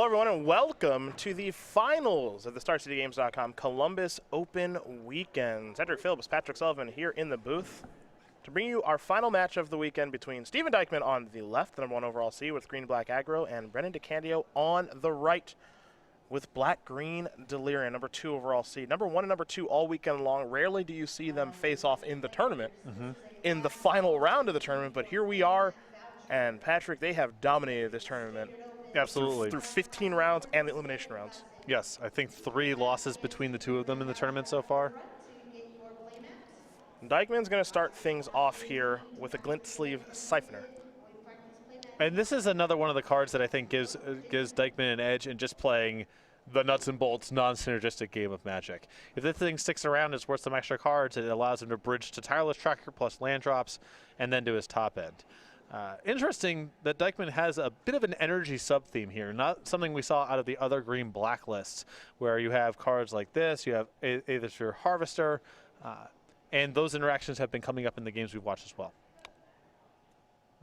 everyone, and welcome to the finals of the StarCityGames.com Columbus Open Weekend. Cedric Phillips, Patrick Sullivan here in the booth to bring you our final match of the weekend between Stephen Dykman on the left, the #1 overall seed with green-black aggro, and Brennan DeCandio on the right with black-green Delirium, #2 overall seed. #1 and #2 all weekend long. Rarely do you see them face off in the tournament, in the final round of the tournament, but here we are. And Patrick, they have dominated this tournament. Absolutely. Through 15 rounds and the elimination rounds. Yes, I think 3 losses between the two of them in the tournament so far. Dykman's going to start things off here with a glint sleeve Siphoner. And this is another one of the cards that I think gives Dykman an edge in just playing the nuts and bolts, non-synergistic game of Magic. If this thing sticks around, it's worth some extra cards. It allows him to bridge to Tireless Tracker plus land drops and then to his top end. Interesting that Dykman has a bit of an energy sub-theme here, not something we saw out of the other green-black lists, where you have cards like this, you have Aethersphere Harvester, and those interactions have been coming up in the games we've watched as well.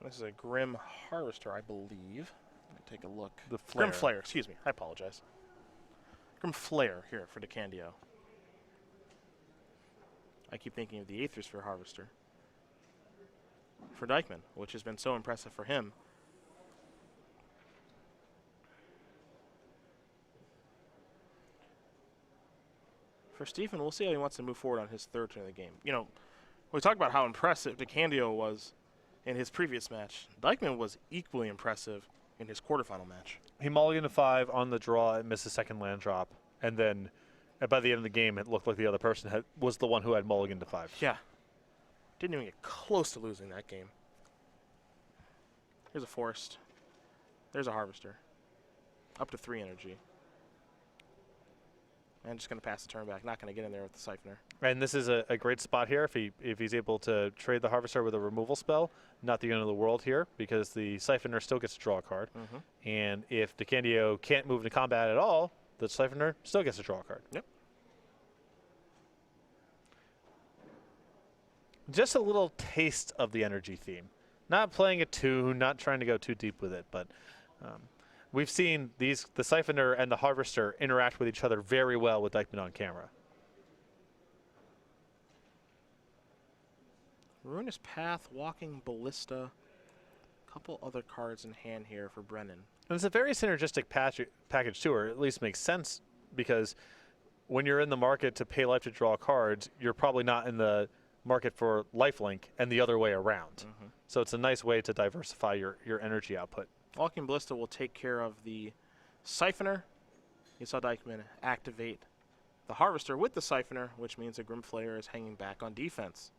This is a Grim Harvester, I believe. Let me take a look. The Flare. Grim Flare, excuse me, I apologize. Grim Flare here for DeCandio. I keep thinking of the Aethersphere Harvester for Dykman, which has been so impressive for him. For Stephen, we'll see how he wants to move forward on his third turn of the game. You know, we talked about how impressive DeCandio was in his previous match. Dykman was equally impressive in his quarterfinal match. He mulliganed to 5 on the draw and missed a second land drop, and then by the end of the game, it looked like the other person was the one who had mulliganed to 5. Yeah. Didn't even get close to losing that game. Here's a Forest. There's a Harvester. Up to 3 energy. And just going to pass the turn back. Not going to get in there with the Siphoner. And this is a great spot here if he's able to trade the Harvester with a removal spell. Not the end of the world here, because the Siphoner still gets to draw a card. And if DeCandio can't move into combat at all, the Siphoner still gets to draw a card. Yep. Just a little taste of the energy theme. Not playing a tune, not trying to go too deep with it, but we've seen the Siphoner and the Harvester interact with each other very well with Dykman on camera. Ruinous Path, Walking Ballista, a couple other cards in hand here for Brennan. And it's a very synergistic package too, or at least makes sense, because when you're in the market to pay life to draw cards, you're probably not in the market for lifelink and the other way around. So it's a nice way to diversify your energy output. Walking Ballista will take care of the Siphoner. You saw Dykman activate the Harvester with the Siphoner, which means the Grim Flare is hanging back on defense.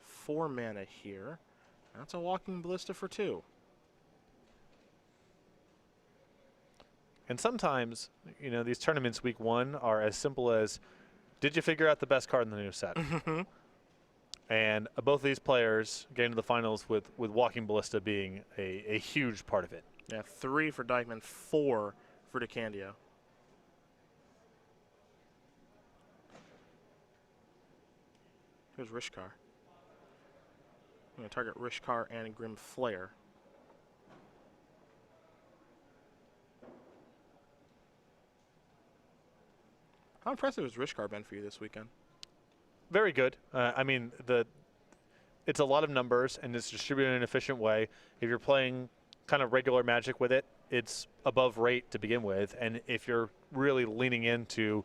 Four mana here. That's a Walking Ballista for 2. And sometimes, you know, these tournaments week 1 are as simple as, did you figure out the best card in the new set? And both of these players getting to the finals with Walking Ballista being a huge part of it. Yeah, 3 for Dykman, 4 for DeCandio. Here's Rishkar. I'm going to target Rishkar and Grim Flare. How impressive has Rishkar been for you this weekend? Very good. I mean, it's a lot of numbers, and it's distributed in an efficient way. If you're playing kind of regular Magic with it, it's above rate to begin with. And if you're really leaning into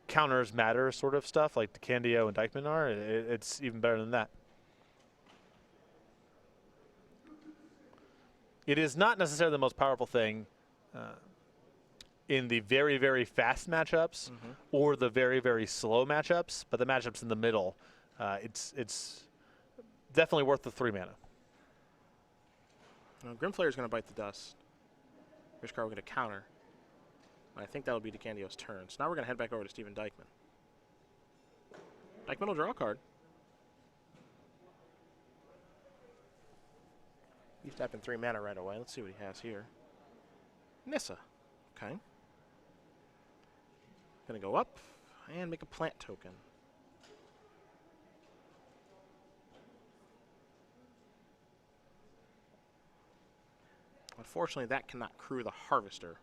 counters matter sort of stuff, like DeCandio and Dykman are, it's even better than that. It is not necessarily the most powerful thing in the very, very fast matchups or the very, very slow matchups, but the matchups in the middle, it's definitely worth the 3 mana. Grim Flare is going to bite the dust. Rishkar will get a counter. I think that will be DeCandio's turn. So now we're going to head back over to Stephen Dykman. Dykman will draw a card. He's tapping 3 mana right away. Let's see what he has here. Nissa. Okay. Gonna go up and make a plant token. Unfortunately, that cannot crew the Harvester.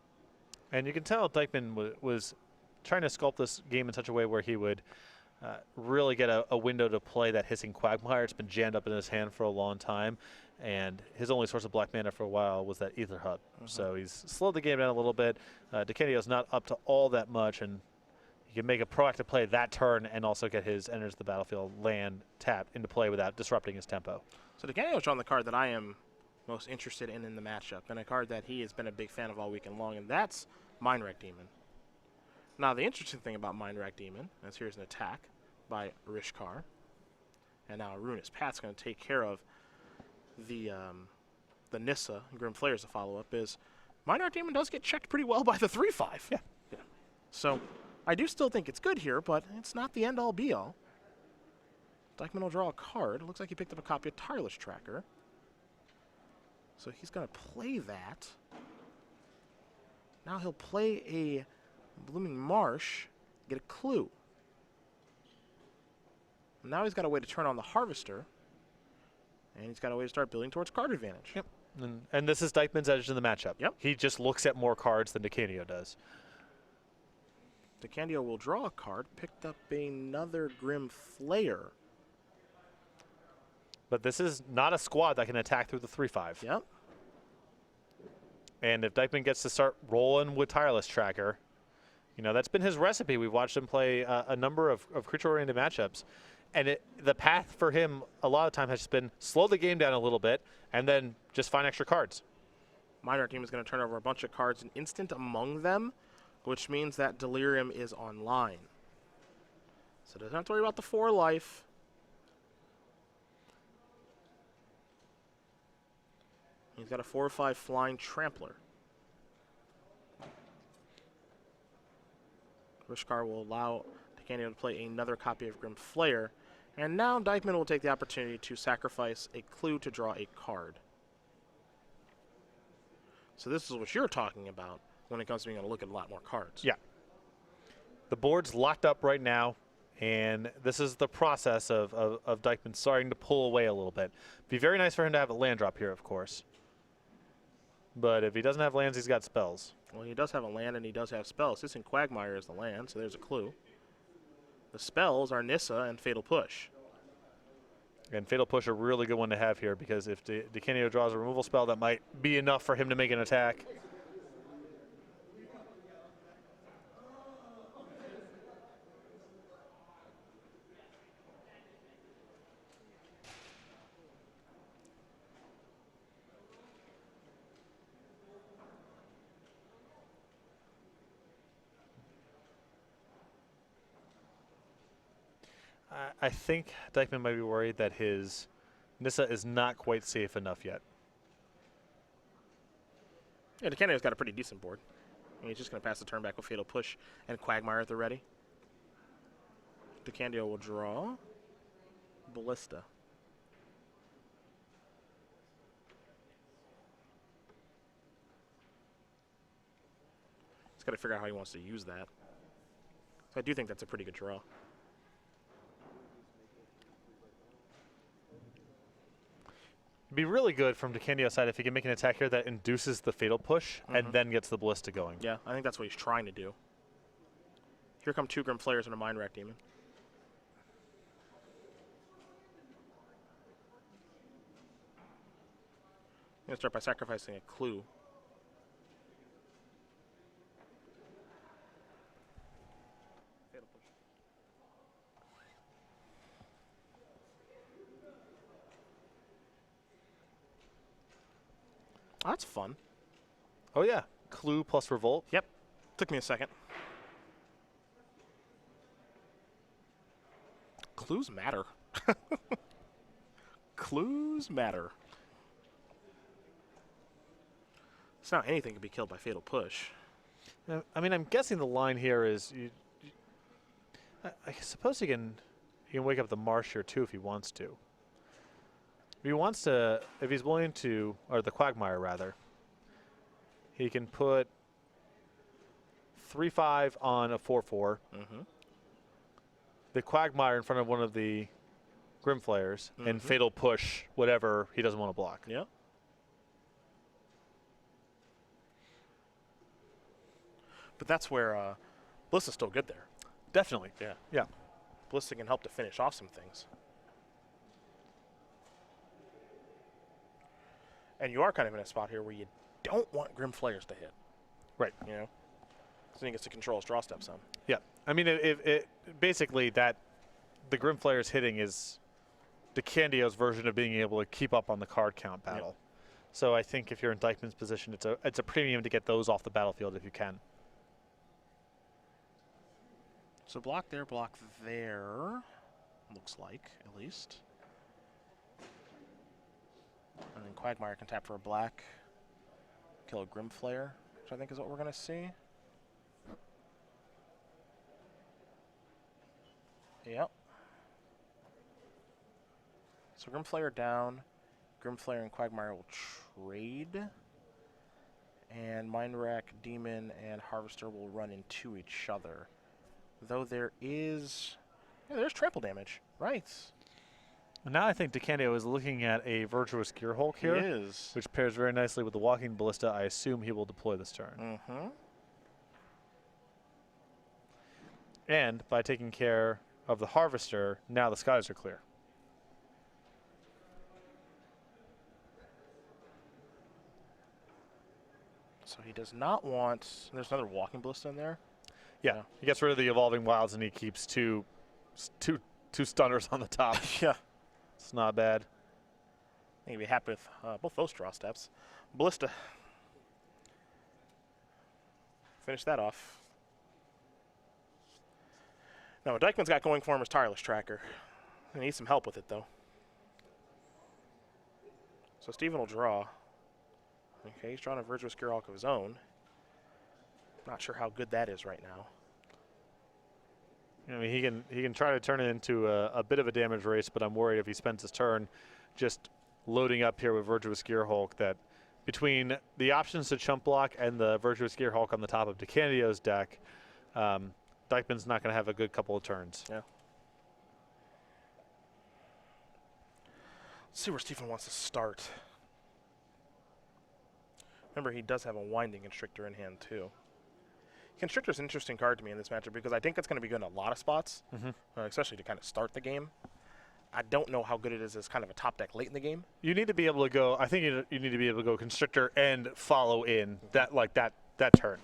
And you can tell Dykman was trying to sculpt this game in such a way where he would really get a window to play that hissing Quagmire. It's been jammed up in his hand for a long time, and his only source of black mana for a while was that Ether Hub. So he's slowed the game down a little bit. DeCandio's not up to all that much, and he can make a proactive play that turn and also get his enters the battlefield land tap into play without disrupting his tempo. So DeCandio's drawn the card that I am most interested in the matchup, and a card that he has been a big fan of all weekend long, and that's Mindwreck Demon. Now, the interesting thing about Mindwreck Demon is here's an attack by Rishkar, and now Ruinous Path's going to take care of the Nissa, Grim Flayers to follow up, is Mindwreck Demon does get checked pretty well by the 3/5. Yeah. So I do still think it's good here, but it's not the end-all be-all. Dykman will draw a card. It looks like he picked up a copy of Tireless Tracker. So he's going to play that. Now he'll play a Blooming Marsh, get a clue. Now he's got a way to turn on the Harvester, and he's got a way to start building towards card advantage. Yep. And this is Dykman's edge in the matchup. Yep. He just looks at more cards than DeCandio does. DeCandio will draw a card, picked up another Grim Flayer. But this is not a squad that can attack through the 3/5. Yep. And if Dykman gets to start rolling with Tireless Tracker, you know, that's been his recipe. We've watched him play a number of creature-oriented matchups. And the path for him a lot of time has just been slow the game down a little bit and then just find extra cards. Mindwreck Demon is going to turn over a bunch of cards, an instant among them, which means that Delirium is online. So doesn't have to worry about the 4 life. He's got a 4/5 Flying Trampler. Rishkar will allow DeCandio to play another copy of Grim Flayer, and now Dykman will take the opportunity to sacrifice a clue to draw a card. So this is what you're talking about when it comes to being able to look at a lot more cards. Yeah. The board's locked up right now, and this is the process of Dykman starting to pull away a little bit. It'd be very nice for him to have a land drop here, of course. But if he doesn't have lands, he's got spells. Well, he does have a land, and he does have spells. This in Quagmire is the land, so there's a clue. The spells are Nissa and Fatal Push. And Fatal Push a really good one to have here, because if DeCandio draws a removal spell, that might be enough for him to make an attack. I think Dykman might be worried that his Nissa is not quite safe enough yet. Yeah, DeCandio's got a pretty decent board. I mean, he's just going to pass the turn back with Fatal Push and Quagmire at the ready. DeCandio will draw Ballista. He's got to figure out how he wants to use that. So I do think that's a pretty good draw. It'd be really good from DeCandio's side if he can make an attack here that induces the Fatal Push and then gets the Ballista going. Yeah, I think that's what he's trying to do. Here come 2 Grim Flayers and a Mindwreck Demon. I'm going to start by sacrificing a clue. Fatal Push. Oh, that's fun. Oh, yeah. Clue plus Revolt. Yep. Took me a second. Clues matter. Clues matter. It's not anything can be killed by Fatal Push. I mean, I'm guessing the line here is I suppose he can wake up the Marsh here, too, if he wants to. If he wants to, if he's willing to, or the Quagmire, rather, he can put 3/5 on a 4/4. The Quagmire in front of one of the Grim Flayers, and Fatal Push whatever he doesn't want to block. Yeah. But that's where Bliss is still good there. Definitely. Yeah. Yeah. Bliss can help to finish off some things. And you are kind of in a spot here where you don't want Grim Flayers to hit. Right. You know? Because then he gets to control his draw step some. Yeah. I mean, basically the Grim Flayers hitting is DeCandio's version of being able to keep up on the card count battle. Yep. So I think if you're in Dykman's position, it's a premium to get those off the battlefield if you can. So block there, looks like, at least. And then Quagmire can tap for a black, kill a Grim Flayer, which I think is what we're going to see. Yep. So Grim Flayer down. Grim Flayer and Quagmire will trade. And Mind Rack, Demon, and Harvester will run into each other. Though there is... Yeah, there's trample damage. Right. Now I think DeCandio is looking at a Virtuous Gear Hulk here. He is. Which pairs very nicely with the Walking Ballista. I assume he will deploy this turn. Mm-hmm. And by taking care of the Harvester, now the skies are clear. So he does not want... There's another Walking Ballista in there? Yeah. He gets rid of the Evolving Wilds and he keeps two stunners on the top. Yeah. It's not bad. I think he'd be happy with both those draw steps. Ballista. Finish that off. Now, what Dykman's got going for him is Tireless Tracker. He needs some help with it, though. So Steven will draw. Okay, he's drawing a Virtuous Gear Hulk of his own. Not sure how good that is right now. I mean, he can try to turn it into a bit of a damage race, but I'm worried if he spends his turn just loading up here with Virtuous Gear Hulk that between the options to chump block and the Virtuous Gear Hulk on the top of DeCandio's deck, Dykman's not going to have a good couple of turns. Yeah. Let's see where Stephen wants to start. Remember, he does have a Winding Constrictor in hand, too. Constrictor's an interesting card to me in this matchup because I think it's going to be good in a lot of spots, especially to kind of start the game. I don't know how good it is as kind of a top deck late in the game. You need to be able to go. I think you need to be able to go Constrictor and follow in that turn.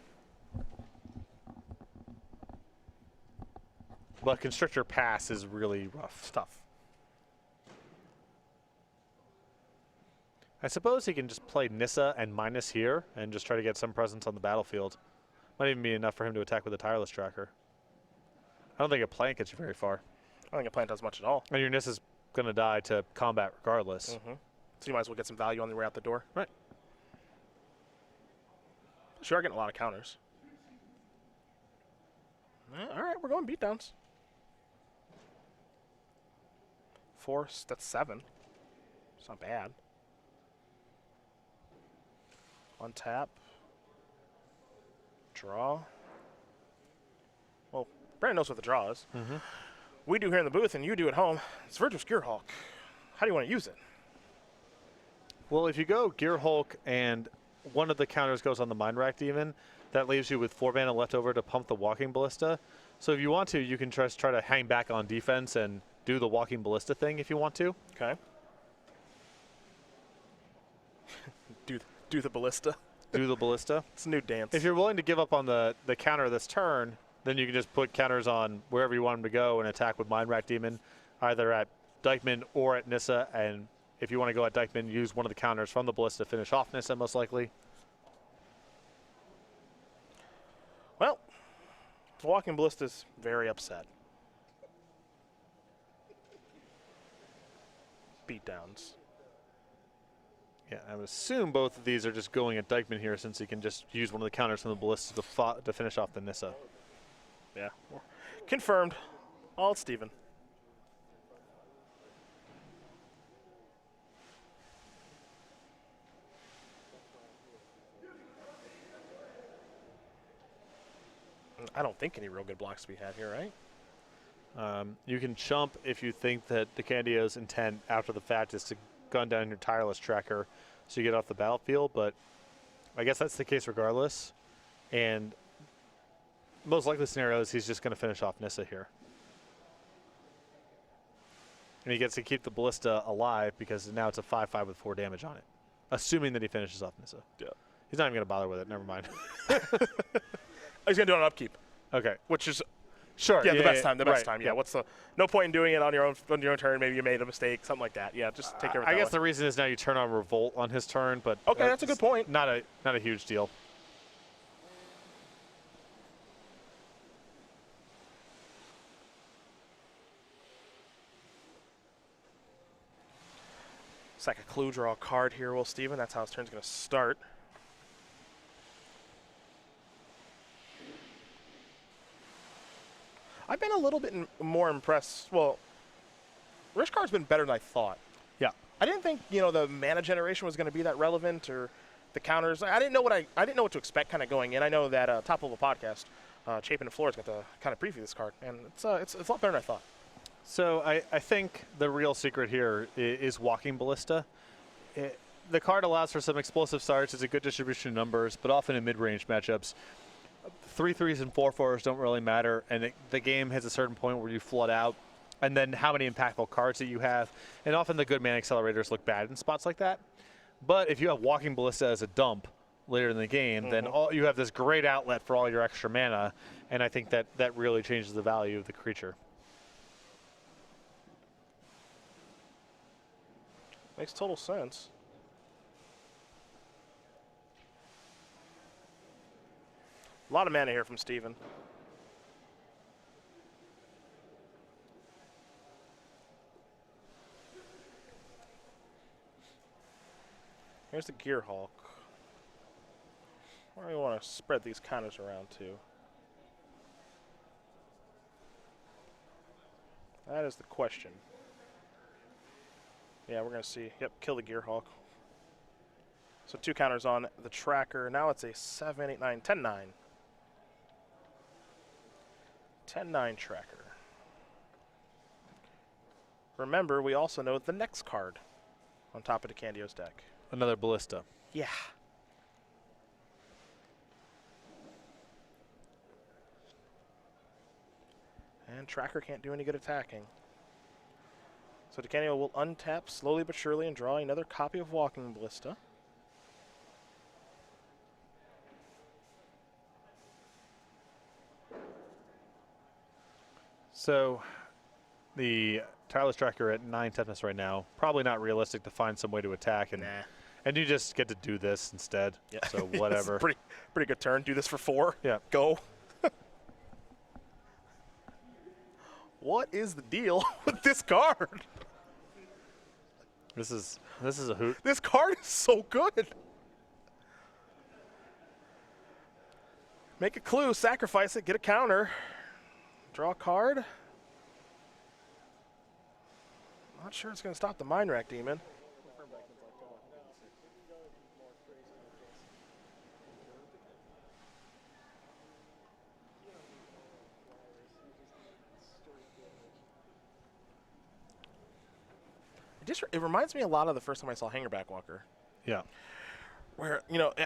But Constrictor pass is really rough stuff. I suppose he can just play Nissa and minus here and just try to get some presence on the battlefield. Might even be enough for him to attack with a Tireless Tracker. I don't think a plant gets you very far. I don't think a plant does much at all. And your Nissa's going to die to combat regardless. So you might as well get some value on the way out the door. Right. Sure, are getting a lot of counters. All right, we're going beatdowns. 4, that's 7. It's not bad. Untap. Draw. Well, Brennan knows what the draw is. We do here in the booth, and you do at home. It's Virtuous Gear Hulk. How do you want to use it? Well, if you go Gear Hulk and one of the counters goes on the Mind Rack Demon, that leaves you with 4 mana left over to pump the Walking Ballista. So if you want to, you can just try to hang back on defense and do the Walking Ballista thing if you want to. Okay. do the Ballista. Do the Ballista. It's a new dance. If you're willing to give up on the counter this turn, then you can just put counters on wherever you want them to go and attack with Mind Rack Demon, either at Dykman or at Nissa. And if you want to go at Dykman, use one of the counters from the Ballista to finish off Nissa, most likely. Well, the Walking Ballista's very upset. Beatdowns. Yeah, I would assume both of these are just going at Dykman here since he can just use one of the counters from the Ballista to finish off the Nissa. Yeah. Confirmed. All Steven. I don't think any real good blocks to be had here, right? You can chump if you think that DeCandio's intent after the fact is to gun down your Tireless Tracker so you get off the battlefield, but I guess that's the case regardless. And most likely scenario is he's just going to finish off Nissa here. And he gets to keep the Ballista alive because now it's a 5/5 with 4 damage on it. Assuming that he finishes off Nissa. Yeah. He's not even going to bother with it. Never mind. He's going to do it on upkeep. Okay. Which is Sure. the best time. The best right, time. Yeah. What's the no point in doing it on your own turn? Maybe you made a mistake, something like that. Yeah. Just take care of it. I guess the reason is now you turn on Revolt on his turn, but okay, that's a good point. Not a huge deal. Sack a clue, draw a card here, Will Steven. That's how his turn's going to start. I've been a little bit more impressed. Well, Rich Card's been better than I thought. Yeah. I didn't think the mana generation was going to be that relevant, or the counters. I didn't know what to expect kind of going in. I know that Top Level Podcast, Chapin and Flores got to kind of preview this card, and it's a lot better than I thought. So I think the real secret here is Walking Ballista. The card allows for some explosive starts. It's a good distribution of numbers, but often in mid-range matchups, 3/3s and 4/4s don't really matter, and the game has a certain point where you flood out, and then how many impactful cards that you have, and often the good mana accelerators look bad in spots like that. But if you have Walking Ballista as a dump later in the game, then you have this great outlet for all your extra mana, and I think that really changes the value of the creature. Makes total sense. A lot of mana here from Steven. Here's the Gearhulk. Where do we want to spread these counters around to? That is the question. Yeah, we're going to see. Yep, kill the Gearhulk. So 2 counters on the tracker. Now it's a 7, 8, 9, 10-9. 10-9 tracker. Remember, we also know the next card on top of DeCandio's deck. Another Ballista. Yeah. And tracker can't do any good attacking. So DeCandio will untap slowly but surely and draw another copy of Walking Ballista. So the Tireless Tracker at 9 toughness right now, probably not realistic to find some way to attack, and and you just get to do this instead. Yeah. So whatever. pretty good turn. Do this for 4. Yeah. Go. What is the deal with this card? This is a hoot. This card is so good. Make a clue, sacrifice it, get a counter. Draw a card. Not sure it's going to stop the Mind Rack Demon. It reminds me a lot of the first time I saw Hangerback Walker. Yeah. Where,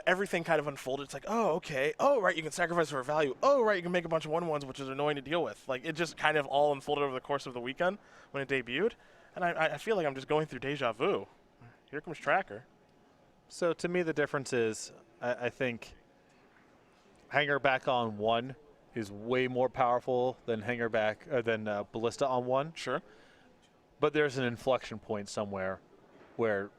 everything kind of unfolded. It's like, oh, okay. Oh, right, you can sacrifice for a value. Oh, right, you can make a bunch of 1/1s, which is annoying to deal with. Like, it just kind of all unfolded over the course of the weekend when it debuted. And I feel like I'm just going through deja vu. Here comes Tracker. So to me, the difference is I think Hangerback on 1 is way more powerful than Ballista on 1. Sure. But there's an inflection point somewhere where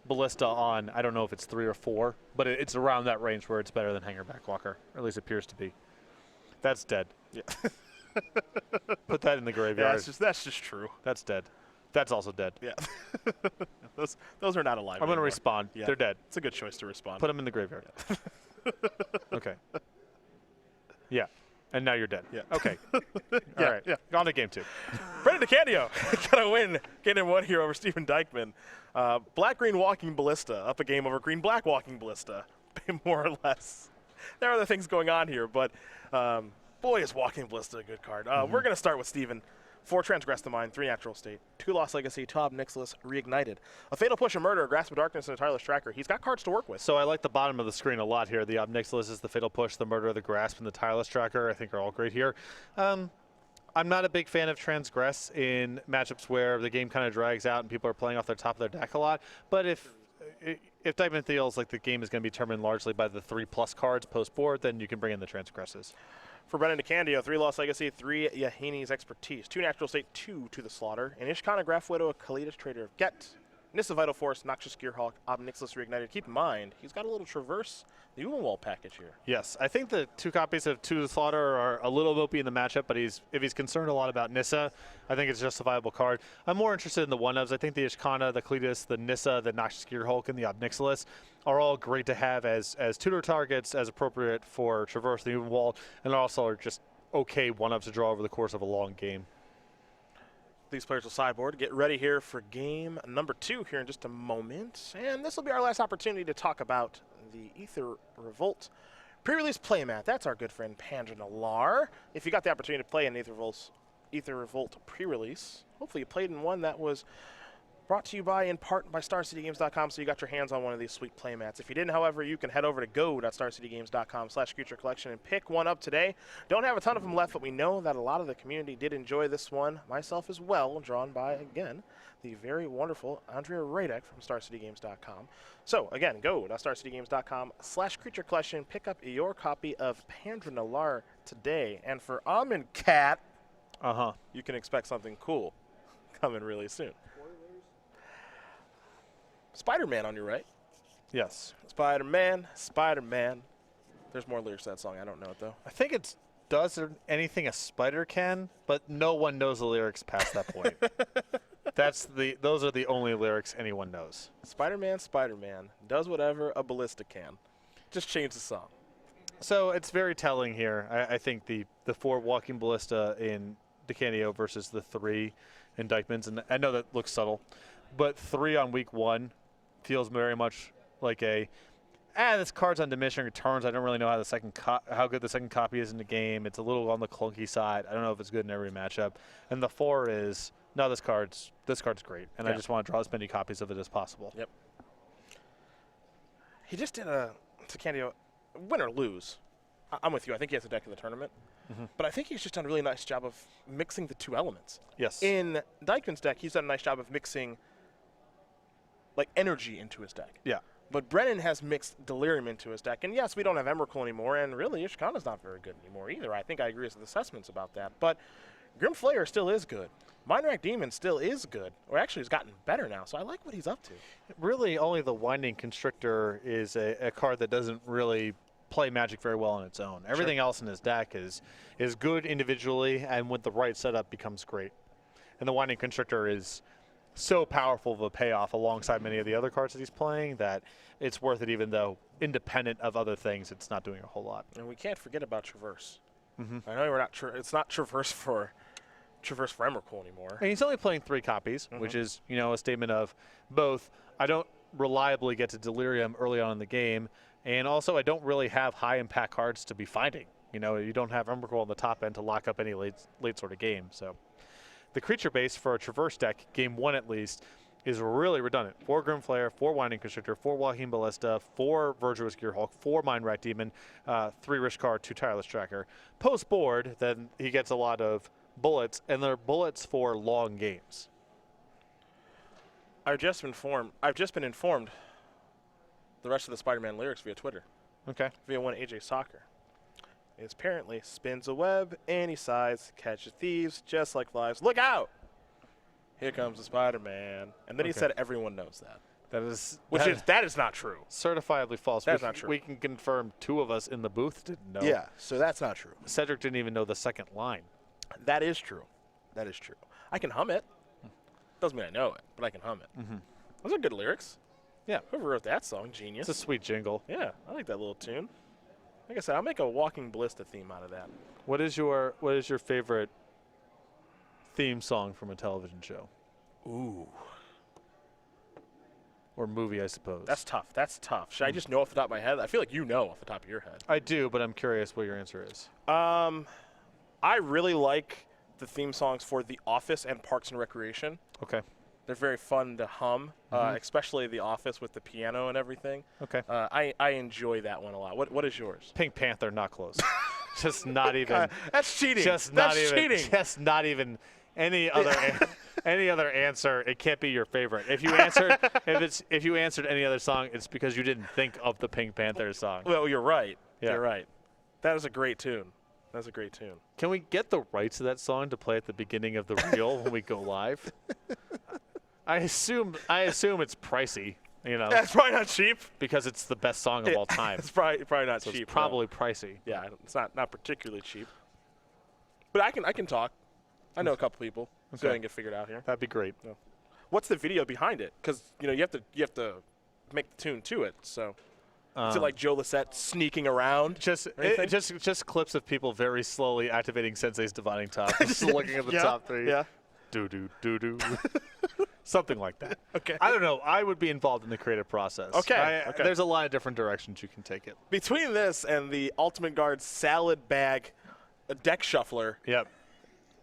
Ballista on, I don't know if it's 3 or 4, but it's around that range where it's better than Hangerback Walker, or at least appears to be. That's dead. Yeah. Put that in the graveyard. Yeah, that's just true. That's dead. That's also dead. Yeah. those are not alive. I'm going to anymore. respond. Yeah. They're dead. It's a good choice to respond. Put them in the graveyard. Yeah. Okay. Yeah. And now you're dead. Yeah. Okay. All right. Yeah. On to game 2. Brennan DeCandio got to win game 1 here over Steven Dykman. Black-green Walking Ballista up a game over green-black Walking Ballista, more or less. There are other things going on here, but boy, is Walking Ballista a good card. We're going to start with Steven 4 Transgress the Mind, 3 Natural State, 2 Lost Legacy, 2 Ob Nixilis Reignited, a Fatal Push, a Murder, a Grasp of Darkness, and a Tireless Tracker. He's got cards to work with. So I like the bottom of the screen a lot here. The Ob Nixilis is the Fatal Push, the Murder, the Grasp, and the Tireless Tracker I think are all great here. I'm not a big fan of Transgress in matchups where the game kind of drags out and people are playing off the top of their deck a lot. But if Dykman feels like the game is going to be determined largely by the 3+ cards post-board, then you can bring in the Transgresses. For Brennan DeCandio, 3 Lost Legacy, 3 Yahini's Expertise, 2 Natural State, 2 to the Slaughter, an Ishkana Graph Widow, a Kalidas Trader of Get, Nissa Vital Force, Noxious Gearhawk, Ob Nixilis Reignited. Keep in mind, he's got a little Traverse the Wall package here. Yes, I think the 2 copies of 2 to the Slaughter are a little mopey in the matchup, but if he's concerned a lot about Nissa, I think it's a justifiable card. I'm more interested in the 1-ofs. I think the Ishkana, the Kalidas, the Nissa, the Noxious Gearhulk, and the Ob Nixilis are all great to have as tutor targets, as appropriate for Traverse the Wall, and also are just okay 1-ups to draw over the course of a long game. These players will sideboard. Get ready here for game number 2 here in just a moment. And this will be our last opportunity to talk about the Aether Revolt pre-release playmat. That's our good friend Pandra Nalar. If you got the opportunity to play an Aether Revolt pre-release, hopefully you played in one that was brought to you in part by StarCityGames.com, so you got your hands on one of these sweet playmats. If you didn't, however, you can head over to go.starcitygames.com/creaturecollection and pick one up today. Don't have a ton of them left, but we know that a lot of the community did enjoy this one, myself as well, drawn by, again, the very wonderful Andrea Radek from StarCityGames.com. So, again, go.starcitygames.com/creaturecollection, pick up your copy of Pandra Nalar today. And for Amin Cat, you can expect something cool coming really soon. Spider-Man on your right. Yes. Spider-Man, Spider-Man. There's more lyrics to that song. I don't know it, though. I think it does anything a spider can, but no one knows the lyrics past that point. Those are the only lyrics anyone knows. Spider-Man, Spider-Man does whatever a ballista can. Just change the song. So it's very telling here. I think the 4 Walking Ballista in DeCandio versus the 3 in Dykman's, and I know that looks subtle, but 3 on week 1 feels very much like this card's on diminishing returns. I don't really know how good the second copy is in the game. It's a little on the clunky side. I don't know if it's good in every matchup. And the 4 is, no, this card's great, and I just want to draw as many copies of it as possible. Yep. He just did a DeCandio, win or lose. I'm with you. I think he has a deck in the tournament. But I think he's just done a really nice job of mixing the 2 elements. Yes. In Dykman's deck, he's done a nice job of mixing energy into his deck. Yeah. But Brennan has mixed Delirium into his deck. And yes, we don't have Emrakul anymore, and really Ishkana's not very good anymore either. I think I agree with the assessments about that. But Grim Flayer still is good. Mindwrack Demon still is good. Or actually has gotten better now, so I like what he's up to. Really, only the Winding Constrictor is a card that doesn't really play Magic very well on its own. Everything else in his deck is good individually, and with the right setup becomes great. And the Winding Constrictor is so powerful of a payoff alongside many of the other cards that he's playing that it's worth it, even though independent of other things, it's not doing a whole lot. And we can't forget about Traverse. I know we're not it's not Traverse for Emrakul anymore. And he's only playing 3 copies, which is, a statement of both, I don't reliably get to Delirium early on in the game, and also I don't really have high impact cards to be finding. You don't have Emrakul on the top end to lock up any late sort of game. So the creature base for a Traverse deck, game 1 at least, is really redundant. 4 Grim Flayer, 4 Winding Constrictor, 4 Walking Ballista, 4 Virtuous Gearhulk, 4 Mindwrack Demon, 3 Rishkar, 2 Tireless Tracker. Post board, then he gets a lot of bullets, and they're bullets for long games. I've just been informed the rest of the Spider-Man lyrics via Twitter. Okay. Via one AJ Soccer. It apparently spins a web any size, catches thieves just like flies. Look out! Here comes the Spider-Man. And then he said everyone knows that. That is not true. Certifiably false. That's not true. We can confirm 2 of us in the booth didn't know. Yeah, so that's not true. Cedric didn't even know the second line. That is true. That is true. I can hum it. Doesn't mean I know it, but I can hum it. Those are good lyrics. Yeah. Whoever wrote that song, genius. It's a sweet jingle. Yeah, I like that little tune. Like I said, I'll make a Walking Ballista theme out of that. What is your favorite theme song from a television show? Ooh. Or movie, I suppose. That's tough. Should I just know off the top of my head? I feel like you know off the top of your head. I do, but I'm curious what your answer is. I really like the theme songs for The Office and Parks and Recreation. Okay. They're very fun to hum, especially The Office with the piano and everything. Okay. I enjoy that one a lot. What is yours? Pink Panther, not close. Just not even. That's cheating. Just That's not even. cheating. Just not even any other. Any other answer, it can't be your favorite. If you answered, if you answered any other song, it's because you didn't think of the Pink Panther song. Well, you're right. Yeah. You're right. That is a great tune. That's a great tune. Can we get the rights to that song to play at the beginning of the reel when we go live? I assume it's pricey, you know. That's probably not cheap. Because it's the best song of all time. It's probably not so cheap. It's probably pricey. Yeah, it's not particularly cheap. But I can talk. I know a couple people. Okay. So I can get figured out here. That'd be great. Yeah. What's the video behind it? Because you have to make the tune to it. So is it like Joe Lissette sneaking around? Just clips of people very slowly activating Sensei's dividing top, just looking at the top three. Yeah. Do do do do. Something like that. Okay. I don't know. I would be involved in the creative process. Okay. There's a lot of different directions you can take it. Between this and the Ultimate Guard salad bag deck shuffler. Yep.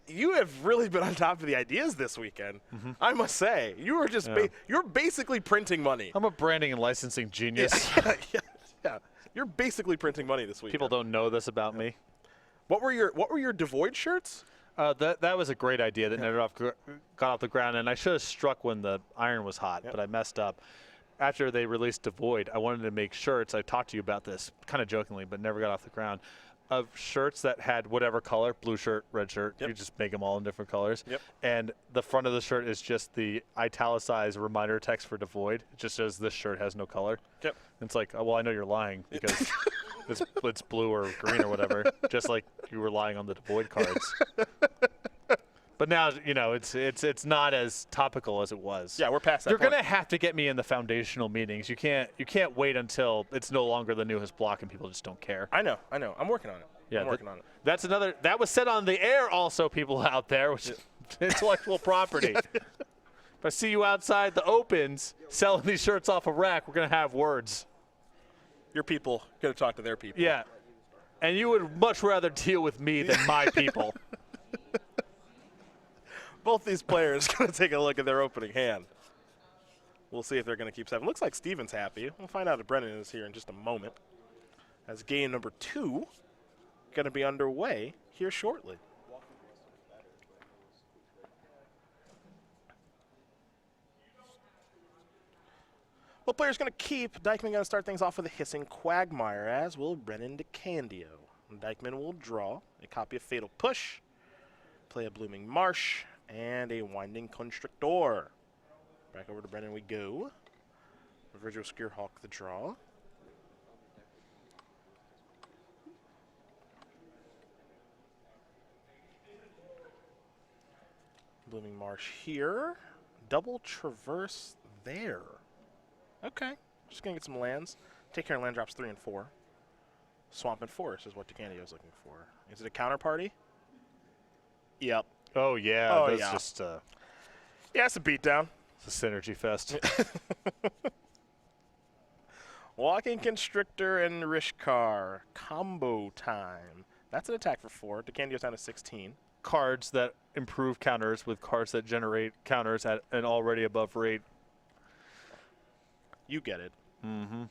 You have really been on top of the ideas this weekend. I must say, you are just you're basically printing money. I'm a branding and licensing genius. Yeah. You're basically printing money this weekend. People don't know this about me. What were your Devoid shirts? That was a great idea that never got off the ground, and I should have struck when the iron was hot, but I messed up. After they released Devoid, I wanted to make shirts. I talked to you about this kind of jokingly, but never got off the ground. Of shirts that had whatever color, blue shirt, red shirt, you just make them all in different colors. And the front of the shirt is just the italicized reminder text for Devoid. It just says this shirt has no color. And it's like, well, I know you're lying because it's blue or green or whatever, just like you were lying on the Devoid cards. But now, it's not as topical as it was. Yeah, we're past that You're point. going to have to get me in the foundational meetings. You can't wait until it's no longer the newest block and people just don't care. I know. I'm working on it. Yeah, I'm working on it. That's another. That was said on the air also, people out there, which is intellectual property. If I see you outside the opens selling these shirts off a rack, we're going to have words. Your people going to talk to their people. Yeah. And you would much rather deal with me than my people. Both these players going to take a look at their opening hand. We'll see if they're going to keep 7. Looks like Steven's happy. We'll find out if Brennan is here in just a moment. As game number 2 going to be underway here shortly. What player's going to keep? Dykman going to start things off with a Hissing Quagmire, as will Brennan DeCandio. Dykman will draw a copy of Fatal Push, play a Blooming Marsh, and a Winding Constrictor. Back over to Brennan we go. Virgil Skeerhawk the draw. Blooming Marsh here. Double Traverse there. Okay. Just going to get some lands. Take care of land drops 3 and 4. Swamp and Forest is what DeCandio is looking for. Is it a counterparty? Yep. Oh, yeah. Oh, that's yeah. just Yeah, it's a beatdown. it's a synergy fest. Walking Constrictor and Rishkar. Combo time. That's an attack for 4. DeCandio's down to 16. Cards that improve counters with cards that generate counters at an already above rate. You get it. Mm-hmm. I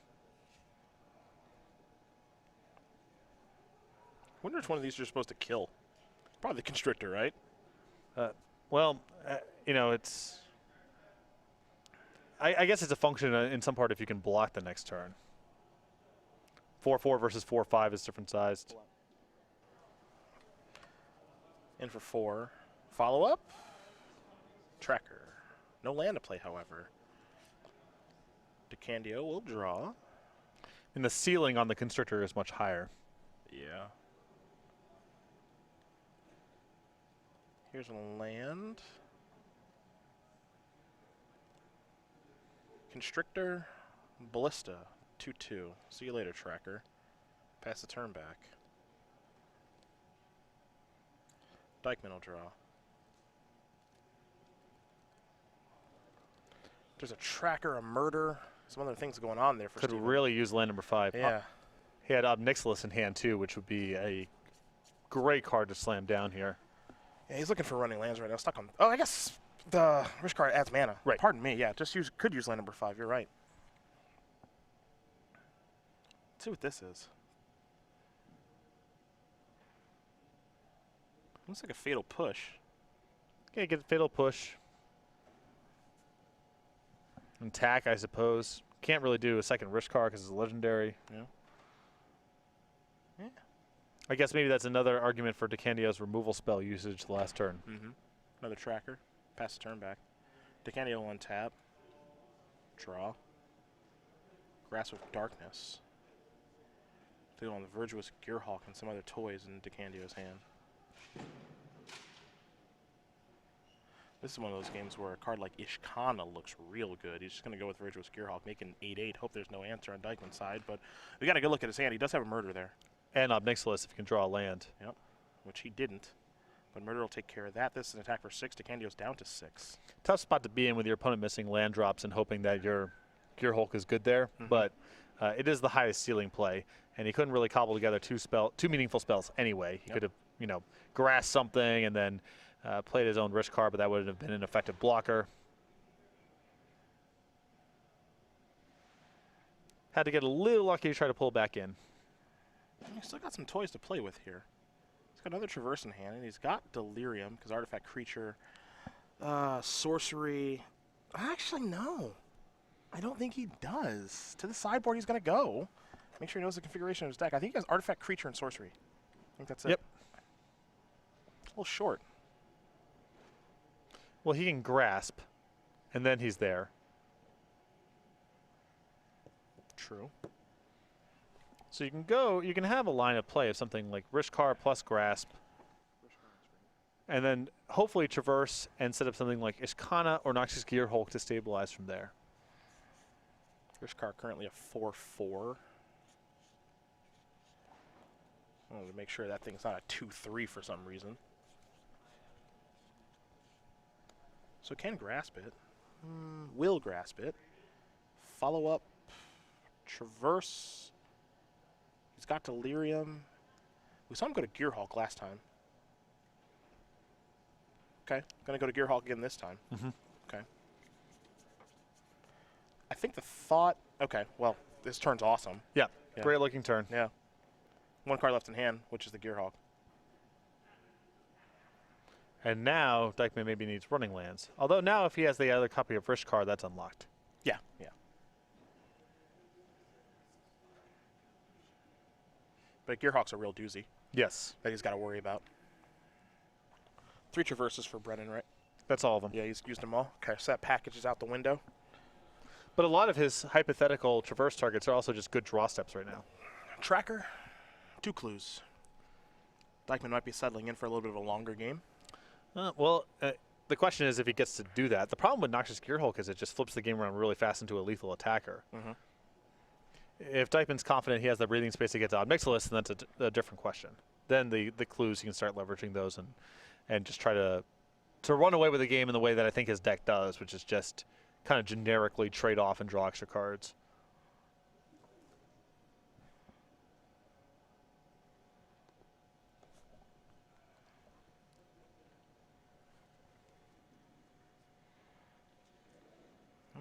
wonder which one of these you're supposed to kill. Probably the Constrictor, right? It's... I guess it's a function in some part if you can block the next turn. 4-4 versus 4-5 is different sized. In for 4. Follow-up. Tracker. No land to play, however. DeCandio will draw. And the ceiling on the Constrictor is much higher. Yeah. Here's a land. Constrictor, Ballista, 2-2. See you later, Tracker. Pass the turn back. Dykman will draw. There's a Tracker, a Murder, some other things going on there for Could Steven. really use land number 5. Yeah. He had Obnixilis in hand, too, which would be a great card to slam down here. Yeah, he's looking for running lands right now. Stuck on. Oh, I guess the Rish card adds mana. Right. Pardon me. Yeah, could use land number 5. You're right. Let's see what this is. Looks like a fatal push. Okay, get a fatal push. Attack, I suppose. Can't really do a second Rish card because it's a legendary. Yeah. Yeah. I guess maybe that's another argument for DeCandio's removal spell usage the last turn. Mm-hmm. Another tracker. Pass the turn back. DeCandio will untap. Draw. Grasp of Darkness. Deal on the Virtuous Gearhawk and some other toys in DeCandio's hand. This is one of those games where a card like Ishkana looks real good. He's just going to go with Virtuous Gearhawk, making 8/8. Hope there's no answer on Dykman's side, but we got a good look at his hand. He does have a Murder there. And Obnixilis if you can draw a land. Yep, which he didn't. But Murder will take care of that. This is an attack for 6. DeCandio's down to 6. Tough spot to be in with your opponent missing land drops and hoping that your Gearhulk is good there, but it is the highest ceiling play, and he couldn't really cobble together two meaningful spells anyway. He could have, grassed something and then played his own Rish card, but that wouldn't have been an effective blocker. Had to get a little lucky to try to pull back in. He's still got some toys to play with here. He's got another Traverse in hand, and he's got Delirium, because Artifact Creature, Sorcery. Actually, no. I don't think he does. To the sideboard he's going to go. Make sure he knows the configuration of his deck. I think he has Artifact Creature and Sorcery. I think that's it. Yep. A little short. Well, he can grasp, and then he's there. True. So you can have a line of play of something like Rishkar plus Grasp, and then hopefully Traverse and set up something like Ishkana or Noxious Gearhulk to stabilize from there. Rishkar currently a 4/4. I wanted to make sure that thing's not a 2/3 for some reason. So can grasp it. Will grasp it. Follow up. Traverse. He's got Delirium. We saw him go to Gearhulk last time. Okay. Going to go to Gearhulk again this time. Okay. I think the thought... Okay, well, this turn's awesome. Yeah. Great looking turn. Yeah. One card left in hand, which is the Gearhulk. And now Dykman maybe needs running lands. Although now if he has the other copy of Rishkar, that's unlocked. Yeah, yeah. But Gearhawk's a real doozy Yes. that he's got to worry about. 3 Traverses for Brennan, right? That's all of them. Yeah, he's used them all. Okay, so that package is out the window. But a lot of his hypothetical Traverse targets are also just good draw steps right now. Tracker, 2 clues. Dykman might be settling in for a little bit of a longer game. The question is if he gets to do that. The problem with Noxious Gearhulk is it just flips the game around really fast into a lethal attacker. If Dykman's confident he has the breathing space to get to Obnixilis, then that's a different question. Then the clues, he can start leveraging those and just try to run away with the game in the way that I think his deck does, which is just kind of generically trade off and draw extra cards.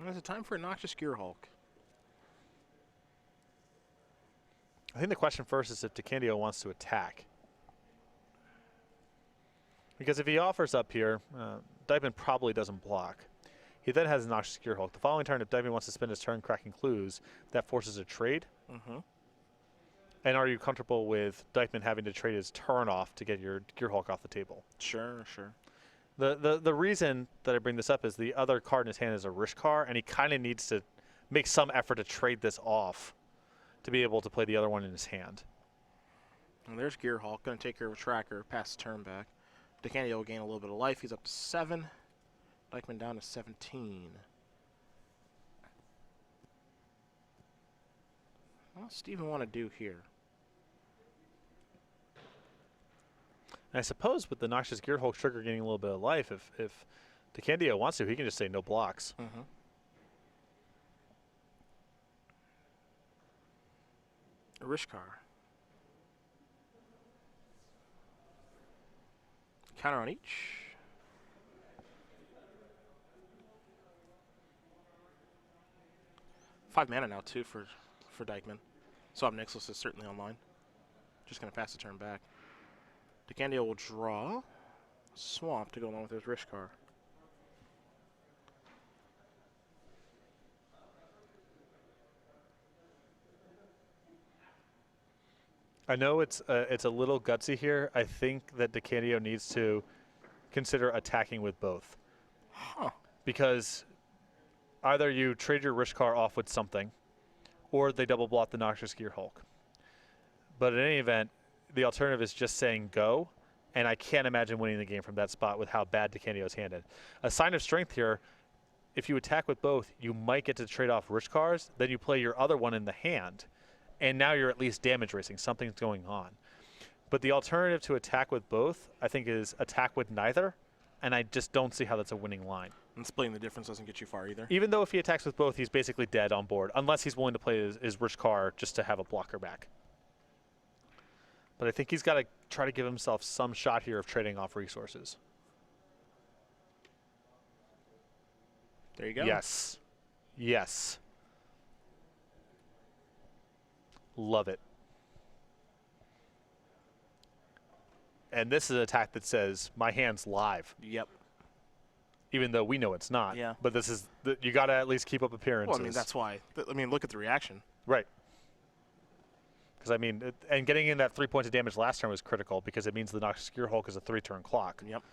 Is it time for a Noxious Gearhulk? I think the question first is if DeCandio wants to attack. Because if he offers up here, Dykman probably doesn't block. He then has Noxious Gearhulk. The following turn, if Dykman wants to spend his turn cracking clues, that forces a trade. And are you comfortable with Dykman having to trade his turn off to get your Gearhulk off the table? Sure, sure. The reason that I bring this up is the other card in his hand is a Rishkar, and he kind of needs to make some effort to trade this off to be able to play the other one in his hand. And there's Gearhulk, going to take care of a tracker, pass the turn back. DeCandio will gain a little bit of life. He's up to 7. Dykman down to 17. What does Steven want to do here? And I suppose with the Noxious Gearhulk trigger getting a little bit of life, if DeCandio wants to, he can just say no blocks. Rishkar. Counter on each. Five mana now, too, for Dykman. So Nicholas is certainly online. Just going to pass the turn back. DeCandio will draw Swamp to go along with his Rishkar. I know it's a little gutsy here. I think that DeCandio needs to consider attacking with both. Huh. Because either you trade your Rishkar off with something, or they double block the Noxious Gear Hulk. But in any event, the alternative is just saying go, and I can't imagine winning the game from that spot with how bad DeCandio is handed. A sign of strength here, if you attack with both, you might get to trade off Rishkars, then you play your other one in the hand, and now you're at least damage racing. Something's going on. But the alternative to attack with both, I think, is attack with neither, and I just don't see how that's a winning line. And splitting the difference doesn't get you far either. Even though if he attacks with both, he's basically dead on board, unless he's willing to play his Rishkar just to have a blocker back. But I think he's got to try to give himself some shot here of trading off resources. There you go. Yes. Yes. Love it. And this is an attack that says, my hand's live. Yep. Even though we know it's not. Yeah. But this is, you got to at least keep up appearances. Well, I mean, that's why. I mean, look at the reaction. Right. Because, I mean, and getting in that 3 points of damage last turn was critical because it means the Noxious Gear Hulk is a 3-turn clock. Yep.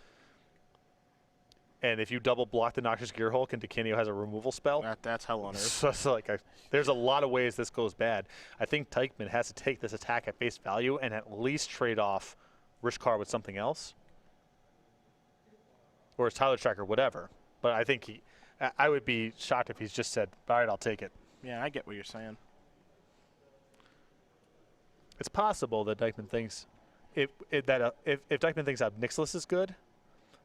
And if you double block the Noxious Gear Hulk and DeCandio has a removal spell, That's hell on earth. so like there's a lot of ways this goes bad. I think Dykman has to take this attack at face value and at least trade off Rishkar with something else. Or his Tyler Tracker, whatever. But I think I would be shocked if he's just said, all right, I'll take it. Yeah, I get what you're saying. It's possible that Dykman thinks if Dykman thinks Nicholas is good,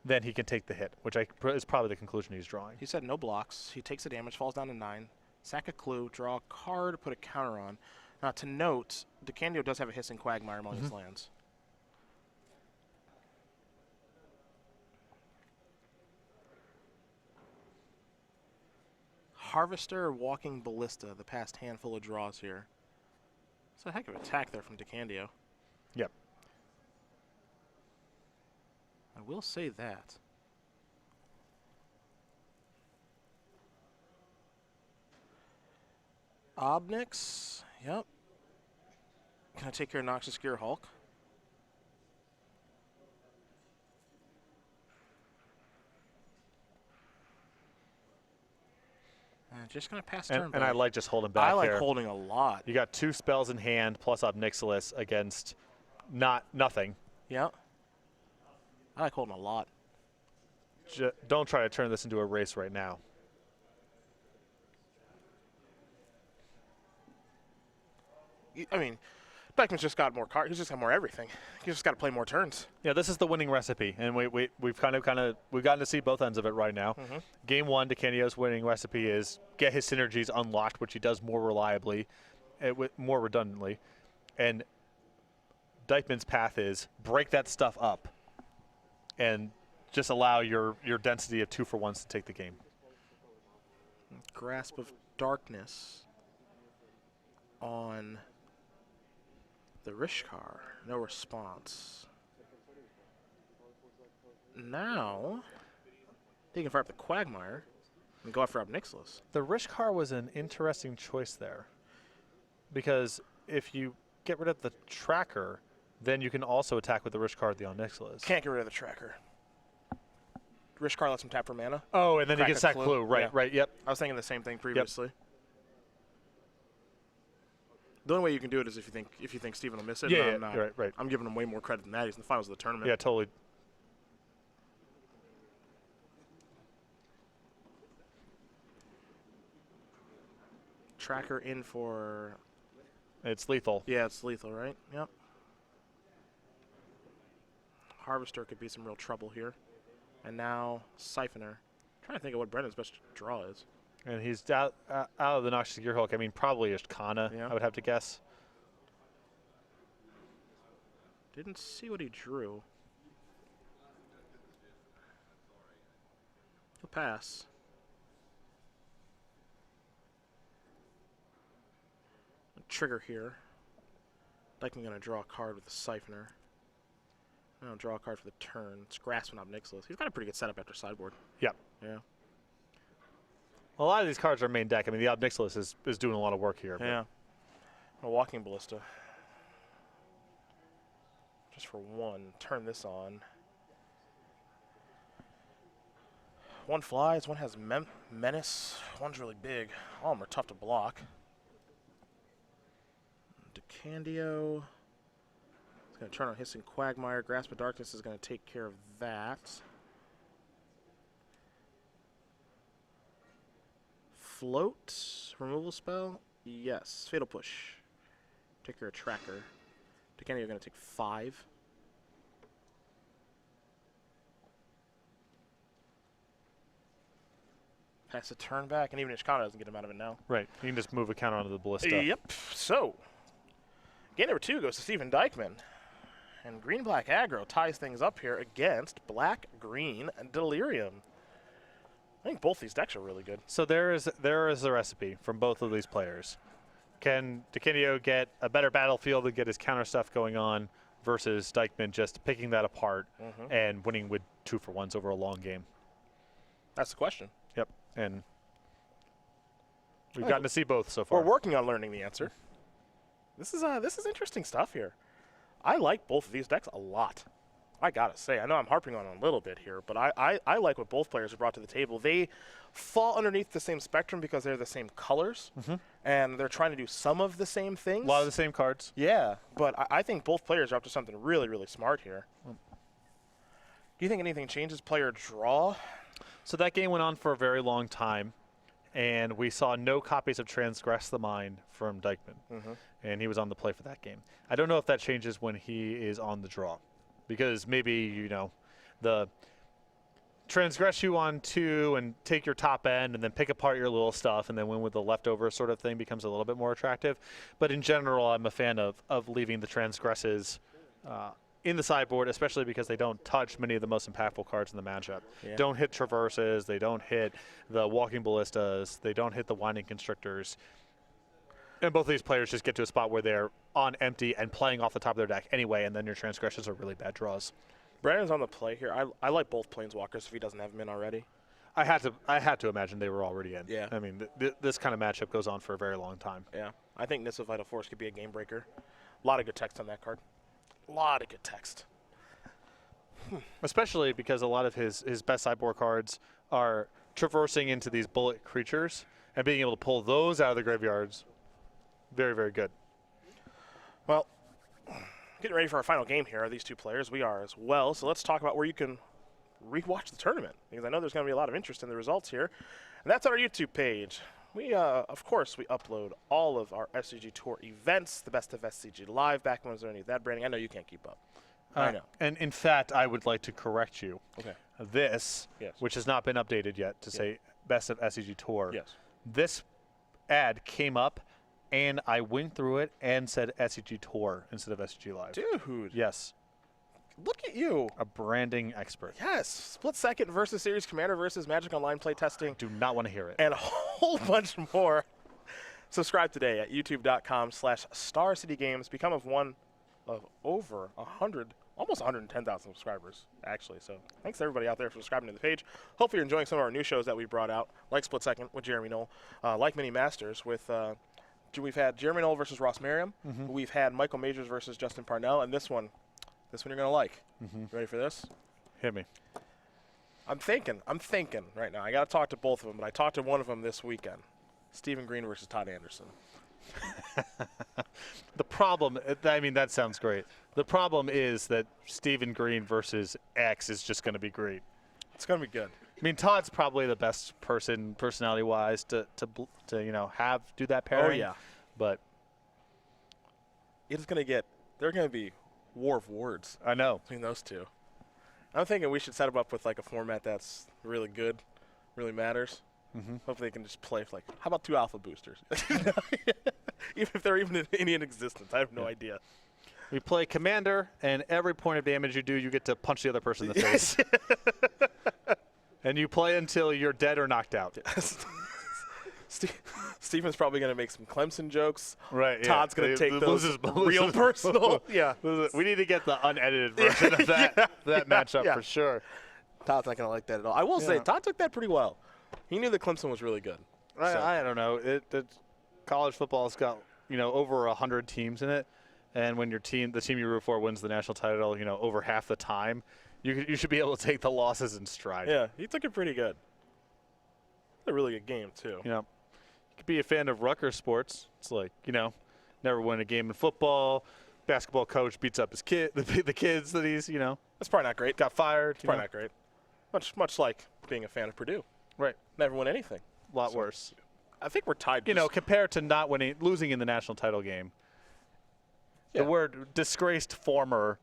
then he can take the hit, which is probably the conclusion he's drawing. He said no blocks. He takes the damage, falls down to 9. Sack a clue, draw a card, put a counter on. Now, to note, DeCandio does have a Hissing Quagmire among his lands. Harvester, Walking Ballista, the past handful of draws here. It's a heck of an attack there from DeCandio. Yep. I will say that. Obnix, yep. Can I take care of Noxious Gear Hulk? Just going to pass turn back. And I like just holding back I like here. holding a lot. You got 2 spells in hand plus Obnixilis against nothing. Yeah. I like holding a lot. Don't try to turn this into a race right now. I mean, Dykman's just got more cards. He's just got more everything. He's just got to play more turns. Yeah, this is the winning recipe, and we've gotten to see both ends of it right now. Game 1, DeCandio's winning recipe is get his synergies unlocked, which he does more reliably, more redundantly, and Dykman's path is break that stuff up, and just allow your density of 2-for-1s to take the game. Grasp of Darkness on the Rishkar. No response. Now, they can fire up the Quagmire and go after Obnixilis. The Rishkar was an interesting choice there, because if you get rid of the tracker, then you can also attack with the Rishkar at the Obnixilis. Can't get rid of the tracker. Rishkar lets him tap for mana. Oh, and then he Crack gets a that clue. Right, Yeah. right, yep. I was thinking the same thing previously. The only way you can do it is if you think Steven will miss it. Yeah, and yeah, I'm not. right, right. I'm giving him way more credit than that. He's in the finals of the tournament. Yeah, totally. Tracker in for. It's lethal. Yeah, it's lethal, right? Yep. Harvester could be some real trouble here. And now Siphoner. Trying to think of what Brennan's best draw is. And he's out of the Noxious Gear Hulk. I mean, probably Ishkana, Yeah. I would have to guess. Didn't see what he drew. the pass. Trigger here. Dykman going to draw a card with the Siphoner. I'll draw a card for the turn. It's grasping up Nicholas. He's got a pretty good setup after sideboard. Yep. Yeah. A lot of these cards are main deck. I mean, the Obnixilis is doing a lot of work here. Yeah. A Walking Ballista. Just for one. Turn this on. One flies, one has Menace. One's really big. All of them are tough to block. DeCandio. It's going to turn on Hissing Quagmire. Grasp of Darkness is going to take care of that. Float. Removal spell? Yes. Fatal Push. Take care of Tracker. DeCandio going to take 5. Pass a turn back, and even Ishkana doesn't get him out of it now. Right. You can just move a counter onto the Ballista. Yep. So, game number 2 goes to Steven Dykman. And green-black aggro ties things up here against black-green Delirium. I think both these decks are really good. So there is a recipe from both of these players. Can DeCandio get a better battlefield and get his counter stuff going on versus Dykman just picking that apart and winning with 2-for-1s over a long game? That's the question. Yep. And we've gotten to see both so far. We're working on learning the answer. This is interesting stuff here. I like both of these decks a lot. I gotta say, I know I'm harping on it a little bit here, but I like what both players have brought to the table. They fall underneath the same spectrum because they're the same colors, and they're trying to do some of the same things. A lot of the same cards. Yeah, but I think both players are up to something really, really smart here. Do you think anything changes player draw? So that game went on for a very long time, and we saw no copies of Transgress the Mind from Dykman, and he was on the play for that game. I don't know if that changes when he is on the draw, because maybe, you know, the transgress you on 2 and take your top end and then pick apart your little stuff and then win with the leftover sort of thing becomes a little bit more attractive. But in general, I'm a fan of leaving the transgresses in the sideboard, especially because they don't touch many of the most impactful cards in the matchup. Yeah. Don't hit Traverses, they don't hit the Walking Ballistas, they don't hit the Winding Constrictors. And both of these players just get to a spot where they're on empty and playing off the top of their deck anyway, and then your transgressions are really bad draws. Brennan's on the play here. I like both Planeswalkers if he doesn't have them in already. I had to imagine they were already in. Yeah. I mean, this kind of matchup goes on for a very long time. Yeah. I think Nissa Vital Force could be a game breaker. A lot of good text on that card. A lot of good text. Especially because a lot of his best sideboard cards are traversing into these bullet creatures and being able to pull those out of the graveyards. Very, very good. Well, getting ready for our final game here are these two players. We are as well. So let's talk about where you can rewatch the tournament, because I know there's going to be a lot of interest in the results here. And that's on our YouTube page. We, of course, we upload all of our SCG Tour events, the best of SCG Live, back when was there any of that branding. I know you can't keep up. I know. And in fact, I would like to correct you. Okay. This, which has not been updated yet, to say best of SCG Tour. Yes. This ad came up, and I went through it and said SCG Tour instead of SCG Live. Dude. Yes. Look at you. A branding expert. Yes. Split Second versus Series Commander versus Magic Online playtesting. Do not want to hear it. And a whole bunch more. Subscribe today at youtube.com/StarCityGames. Become one of over 100, almost 110,000 subscribers, actually. So thanks to everybody out there for subscribing to the page. Hopefully you're enjoying some of our new shows that we brought out, like Split Second with Jeremy Knoll, like Mini Masters with we've had Jeremy Knoll versus Ross Merriam. We've had Michael Majors versus Justin Parnell, and this one you're going to like. You ready for this? Hit me. I'm thinking right now. I got to talk to both of them, but I talked to one of them this weekend. Stephen Green versus Todd Anderson. The problem, I mean, that sounds great. The problem is that Stephen Green versus X is just going to be great. It's going to be good. I mean, Todd's probably the best person, personality-wise, to do that pairing. Oh, yeah. But they're going to be war of words. I know. Between those two. I'm thinking we should set them up with like a format that's really good, really matters. Hopefully they can just play for how about 2 alpha boosters? Even if they're even in existence. I have no idea. We play Commander, and every point of damage you do, you get to punch the other person in the face. And you play until you're dead or knocked out. Steven's probably going to make some Clemson jokes. Right. Todd's going to take those real personal. Yeah. We need to get the unedited version of that matchup for sure. Todd's not going to like that at all. I will say, Todd took that pretty well. He knew that Clemson was really good. I don't know. College football's got over 100 teams in it, and when the team you root for wins the national title, over half the time, you should be able to take the losses in stride. Yeah, he took it pretty good. A really good game too. You could be a fan of Rutgers sports. It's like never win a game in football. Basketball coach beats up his kid, the kids that he's That's probably not great. Got fired. It's probably not great. Much like being a fan of Purdue. Right. Never won anything. A lot worse. I think we're tied. Compared to losing in the national title game. Yeah. The word disgraced former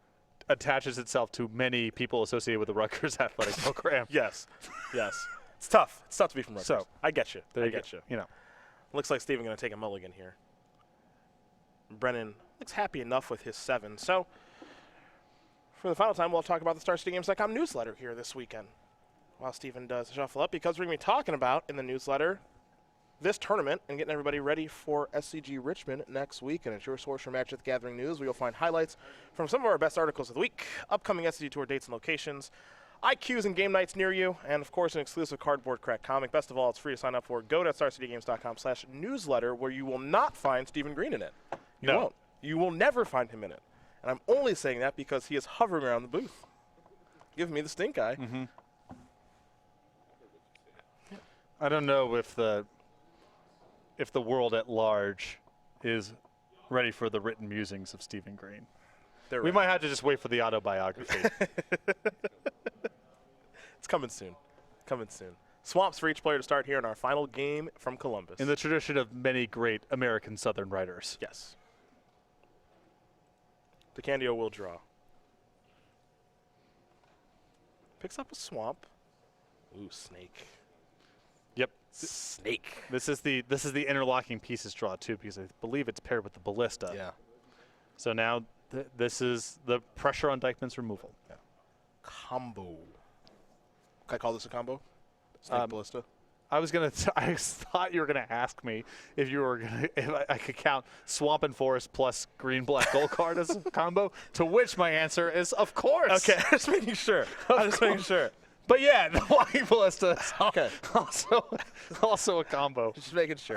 attaches itself to many people associated with the Rutgers athletic program. Yes. It's tough. It's tough to be from Rutgers. So I get you. I get you. Looks like Steven going to take a mulligan here. Brennan looks happy enough with his 7. So for the final time, we'll talk about the StarCityGames.com newsletter here this weekend. While Steven does shuffle up, because we're going to be talking about in the newsletter this tournament and getting everybody ready for SCG Richmond next week. And it's your source for Match at the Gathering news, where you'll find highlights from some of our best articles of the week, upcoming SCG Tour dates and locations, IQs and game nights near you, and of course an exclusive cardboard crack comic. Best of all, it's free to sign up for. Go to StarCityGames.com/newsletter, where you will not find Stephen Green in it. You won't. You will never find him in it. And I'm only saying that because he is hovering around the booth, giving me the stink eye. Mm-hmm. I don't know if the world at large is ready for the written musings of Stephen Green. We might have to just wait for the autobiography. It's coming soon. Swamps for each player to start here in our final game from Columbus. In the tradition of many great American Southern writers. Yes. DeCandio will draw. Picks up a swamp. Ooh, snake. Yep. Snake. This is the interlocking pieces draw too, because I believe it's paired with the ballista. Yeah. So now this is the pressure on Dykman's removal. Yeah. Combo. Can I call this a combo? Snake ballista. I thought you were gonna ask me if I could count Swamp and Forest plus Green Black Gold card as a combo. To which my answer is of course. Okay, just making sure. But yeah, the White Ballista is okay. also a combo. Just making sure.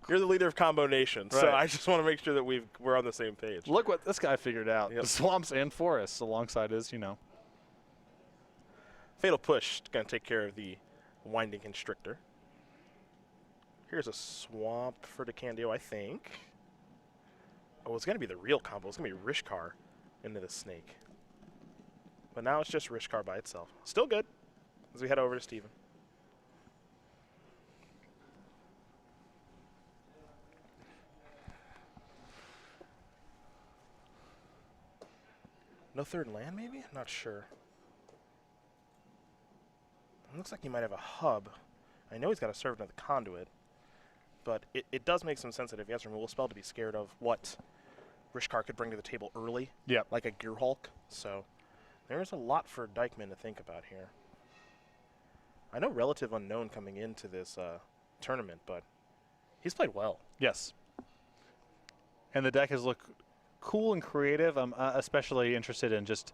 You're the leader of Combo Nation, so I just want to make sure that we're on the same page. Look what this guy figured out. Yep. The Swamps and Forests alongside his, Fatal Push is going to take care of the Winding Constrictor. Here's a Swamp for DeCandio, I think. Oh, it's going to be the real combo. It's going to be Rishkar into the Snake. But now it's just Rishkar by itself. Still good as we head over to Steven. No third land, maybe? I'm not sure. It looks like he might have a hub. I know he's got a servant of the conduit, but it does make some sense that if he has a removal spell to be scared of what Rishkar could bring to the table early, like a Gear Hulk. So there's a lot for Dykman to think about here. I know relative unknown coming into this tournament, but he's played well. Yes. And the deck has looked cool and creative. I'm especially interested in just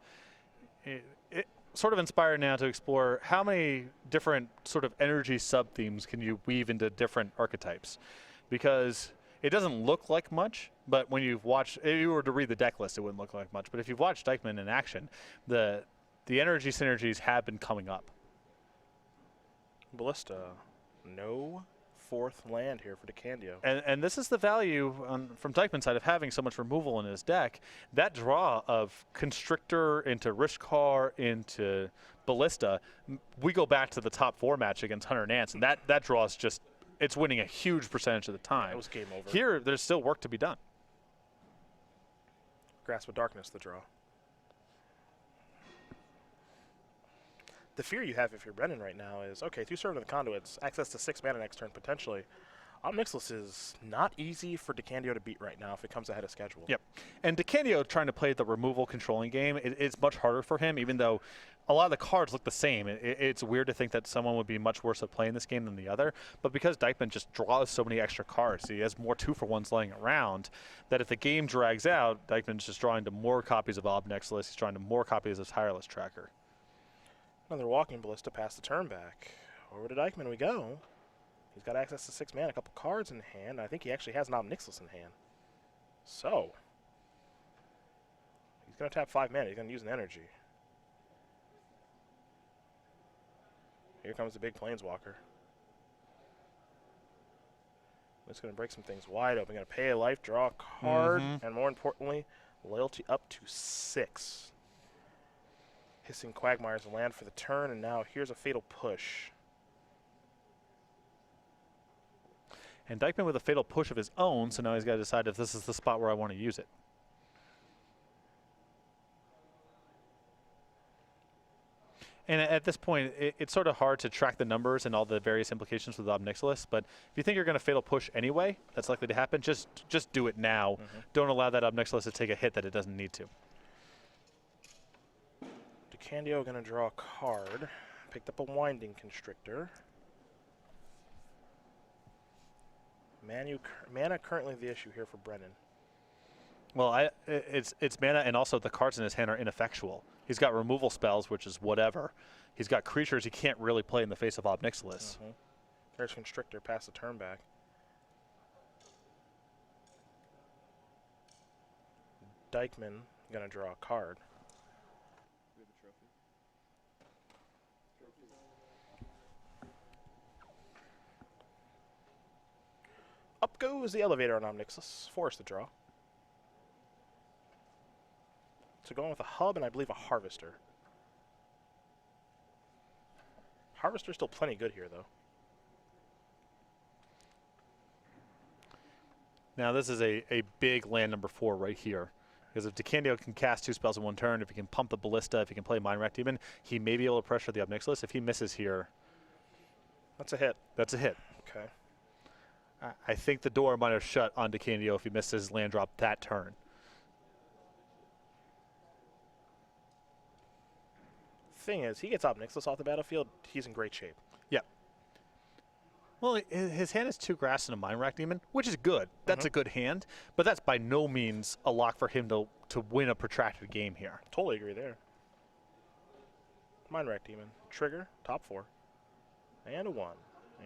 it sort of inspired now to explore how many different sort of energy sub-themes can you weave into different archetypes. Because it doesn't look like much, but when you've watched, if you were to read the deck list, it wouldn't look like much. But if you've watched Dykman in action, the energy synergies have been coming up. Ballista, no fourth land here for DeCandio. And this is the value from Dykman's side of having so much removal in his deck. That draw of Constrictor into Rishkar into Ballista, we go back to the top 4 match against Hunter Nance, and that draw is just, it's winning a huge percentage of the time. Yeah, it was game over. Here, there's still work to be done. Grasp of Darkness, the draw. The fear you have if you're Brennan right now is, okay, 2 servant of the conduits, access to 6 mana next turn potentially. Omnixless is not easy for DeCandio to beat right now if it comes ahead of schedule. Yep. And DeCandio trying to play the removal controlling game, it's much harder for him, even though a lot of the cards look the same. It's weird to think that someone would be much worse at playing this game than the other. But because Dykman just draws so many extra cards, he has more 2-for-1s laying around, that if the game drags out, Dykman's just drawing to more copies of Omnixless. He's drawing to more copies of Tireless Tracker. Another Walking Ballista pass the turn back. Over to Dykman we go. He's got access to 6 mana, a couple cards in hand. I think he actually has an Omnixless in hand. So, he's going to tap 5 mana. He's going to use an energy. Here comes the big Planeswalker. It's going to break some things wide open. Going to pay a life, draw a card, and more importantly, loyalty up to 6. Hissing Quagmire's land for the turn, and now here's a Fatal Push. And Dykman with a Fatal Push of his own, so now he's got to decide if this is the spot where I want to use it. And at this point, it's sort of hard to track the numbers and all the various implications with Omnixless, but if you think you're going to Fatal Push anyway, that's likely to happen, just do it now. Don't allow that Omnixless to take a hit that it doesn't need to. DeCandio going to draw a card. Picked up a Winding Constrictor. Mana currently the issue here for Brennan. Well, it's mana, and also the cards in his hand are ineffectual. He's got removal spells, which is whatever. He's got creatures he can't really play in the face of Omnixless. There's Constrictor, pass the turn back. Dykman gonna draw a card. Up goes the elevator on Omnixless. Force the draw. So going with a hub and I believe a harvester. Harvester's still plenty good here, though. Now this is a big land number 4 right here. Because if DeCandio can cast 2 spells in 1 turn, if he can pump the Ballista, if he can play Mind Rack Demon, he may be able to pressure the Omnixless. If he misses here, that's a hit. That's a hit. Okay. I think the door might have shut on DeCandio if he missed his land drop that turn. Thing is, he gets Omnixless off the battlefield, he's in great shape. Yeah. Well, his hand is 2 grass and a Mind Rack Demon, which is good. That's a good hand, but that's by no means a lock for him to win a protracted game here. Totally agree there. Mind Rack Demon. Trigger, top 4. And a 1.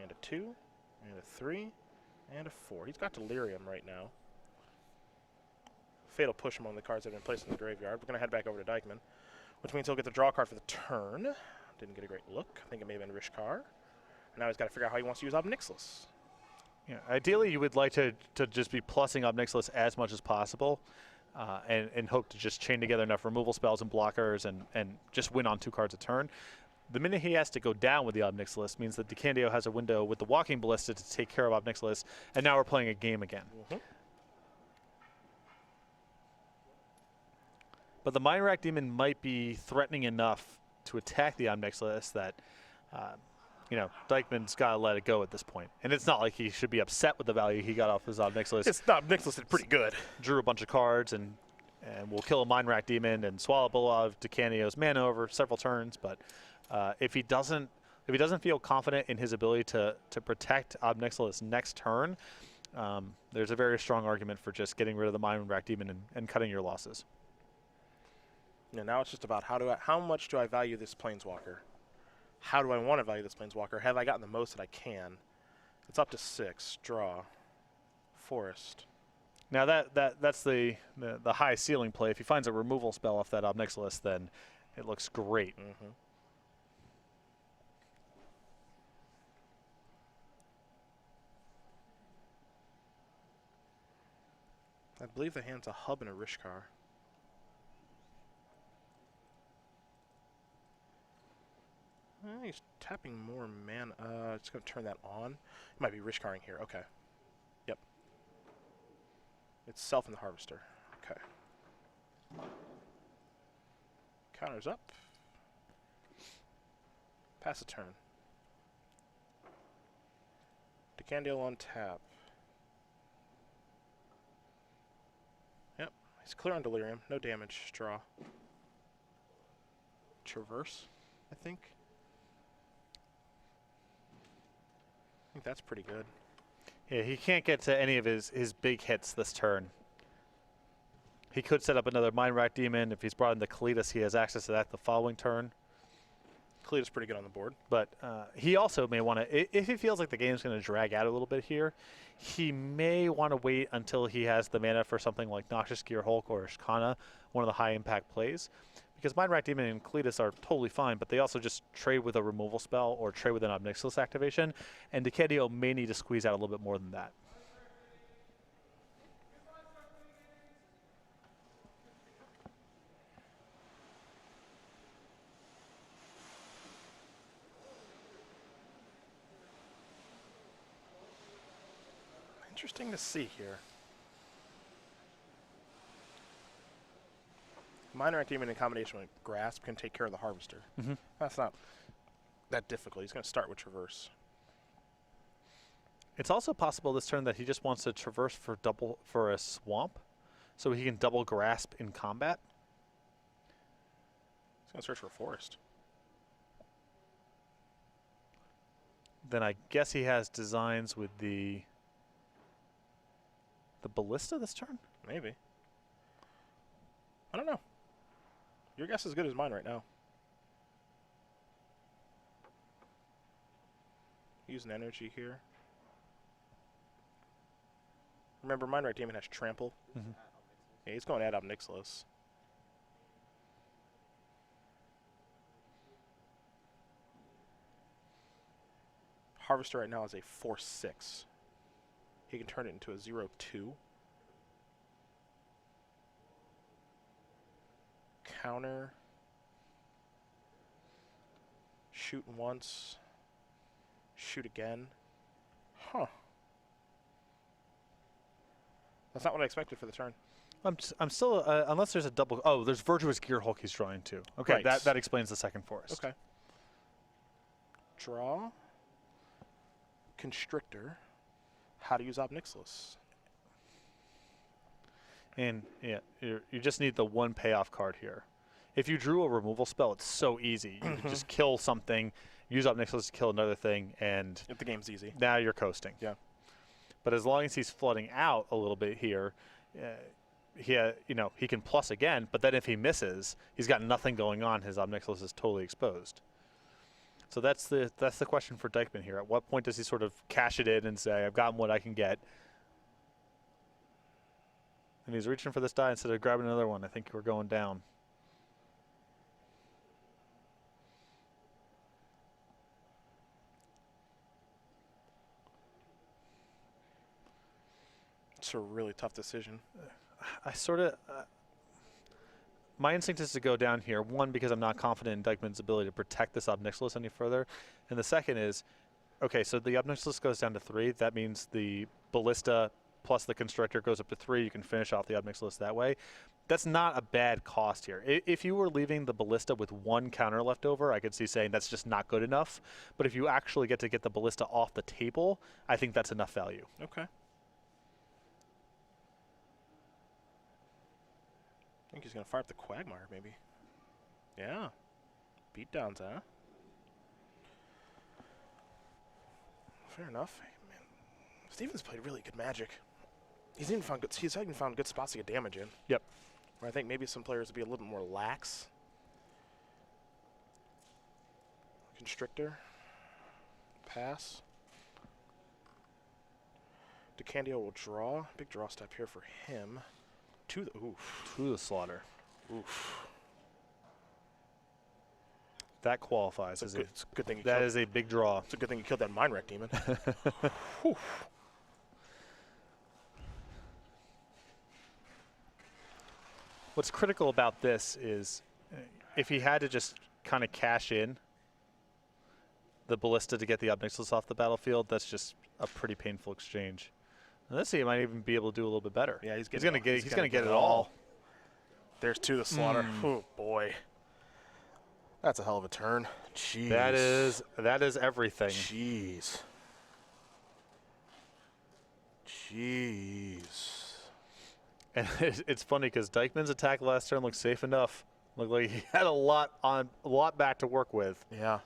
And a 2. And a 3. And a 4. He's got Delirium right now. Fatal Push among the cards that have been placed in the graveyard. We're going to head back over to Dykman, which means he'll get the draw card for the turn. Didn't get a great look. I think it may have been Rishkar. And now he's got to figure out how he wants to use Omnixless. Yeah, ideally, you would like to just be plussing Omnixless as much as possible and hope to just chain together enough removal spells and blockers and just win on 2 cards a turn. The minute he has to go down with the Omnixless means that DeCandio has a window with the Walking Ballista to take care of Omnixless, and now we're playing a game again. But the Mind Rack Demon might be threatening enough to attack the Omnixless that, Dykman's got to let it go at this point. And it's not like he should be upset with the value he got off his Omnixless. It's not, Omnixless did pretty good. Drew a bunch of cards and will kill a Mind Rack Demon and swallow a lot of DeCandio's mana over several turns. But if he doesn't feel confident in his ability to protect Omnixless next turn, there's a very strong argument for just getting rid of the Mind Rack Demon and cutting your losses. Yeah, now it's just about how much do I value this Planeswalker? How do I want to value this Planeswalker? Have I gotten the most that I can? It's up to 6. Draw. Forest. Now that's the high ceiling play. If he finds a removal spell off that Omnixless, then it looks great. I believe the hand's a hub and a Rishkar. He's tapping more mana. It's going to turn that on. It might be Rishkaring here. Okay. Yep. It's Self and the Harvester. Okay. Counters up. Pass a turn. DeCandio on tap. Yep, he's clear on Delirium. No damage. Draw. Traverse, I think. I think that's pretty good. Yeah, he can't get to any of his big hits this turn. He could set up another Mind Rack Demon. If he's brought in the Kalitas, he has access to that the following turn. Kalitas pretty good on the board. But he also may want to, if he feels like the game's going to drag out a little bit here, he may want to wait until he has the mana for something like Noxious Gear Hulk or Shkana, one of the high-impact plays. Because Mind Rack Demon and Kalitas are totally fine, but they also just trade with a removal spell or trade with an Obnixilis activation, and DeCandio may need to squeeze out a little bit more than that. Interesting to see here. Mind Rack Demon in combination with Grasp can take care of the Harvester. That's not that difficult. He's going to start with Traverse. It's also possible this turn that he just wants to Traverse for a Swamp, so he can double Grasp in combat. He's going to search for a Forest. Then I guess he has designs with the Ballista this turn? Maybe. I don't know. Your guess is as good as mine right now. Using energy here. Remember, Mind Rack Demon has Trample. Yeah, he's going to add Obnixilis. Harvester right now is a 4/6. He can turn it into a 0/2. Counter. Shoot once. Shoot again. Huh. That's not what I expected for the turn. I'm still, unless there's a double, oh, there's Virtuous Gear Hulk he's drawing too. Okay, Right. that explains the second Forest. Okay. Draw. Constrictor. How to use Obnixilis. And yeah, you just need the one payoff card here. If you drew a removal spell, it's so easy. You can just kill something, use Obnixilis to kill another thing, and If the game's easy. now you're coasting. Yeah. But as long as he's flooding out a little bit here, he can plus again. But then if he misses, he's got nothing going on. His Obnixilis is totally exposed. So that's the question for Dykman here. At what point does he sort of cash it in and say, I've gotten what I can get? And he's reaching for this die instead of grabbing another one. I think we're going down. It's a really tough decision. I sort of... my instinct is to go down here. One, because I'm not confident in Dykman's ability to protect this Obnixilis any further. And the second is, okay, so the Obnixilis goes down to 3. That means the Ballista plus the Constrictor goes up to 3. You can finish off the Obnixilis that way. That's not a bad cost here. If you were leaving the Ballista with 1 counter left over, I could see saying that's just not good enough. But if you actually get to get the Ballista off the table, I think that's enough value. Okay. I think he's going to fire up the Quagmire, maybe. Yeah. Beatdowns, huh? Fair enough. Hey, man. Steven's played really good Magic. He's even found good spots to get damage in. Yep. Where I think maybe some players would be a little bit more lax. Constrictor. Pass. DeCandio will draw. Big draw step here for him. To the slaughter. Oof. That qualifies. It's a good thing. That is a big draw. It's a good thing you killed that Mind Rack Demon. Whew. What's critical about this is if he had to just kind of cash in the Ballista to get the Obnixilis off the battlefield, that's just a pretty painful exchange. And let's see, he might even be able to do a little bit better. Yeah, he's going to get it all. There's To the Slaughter. Oh boy, that's a hell of a turn. Jeez. That is everything. Jeez. Jeez. And it's funny because Dykman's attack last turn looked safe enough. Looked like he had a lot back to work with. Yeah.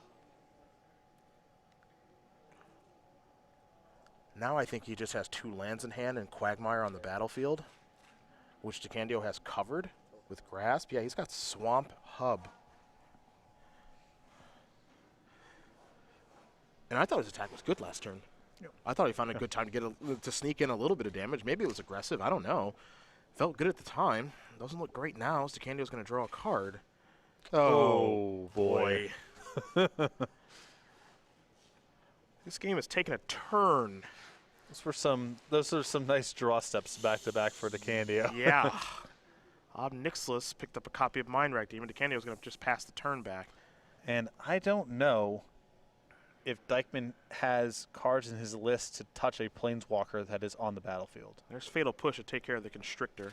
Now I think he just has 2 lands in hand and Quagmire on the battlefield, which DeCandio has covered with Grasp. Yeah, he's got Swamp Hub. And I thought his attack was good last turn. Yep. I thought he found a good time to sneak in a little bit of damage. Maybe it was aggressive. I don't know. Felt good at the time. Doesn't look great now. Decandio's going to draw a card. Oh boy. This game is taking a turn. Those are some nice draw steps back to back for DeCandio. Yeah. Obnixilus picked up a copy of Mind Rack Demon. DeCandio's going to just pass the turn back. And I don't know if Dykman has cards in his list to touch a Planeswalker that is on the battlefield. There's Fatal Push to take care of the Constrictor.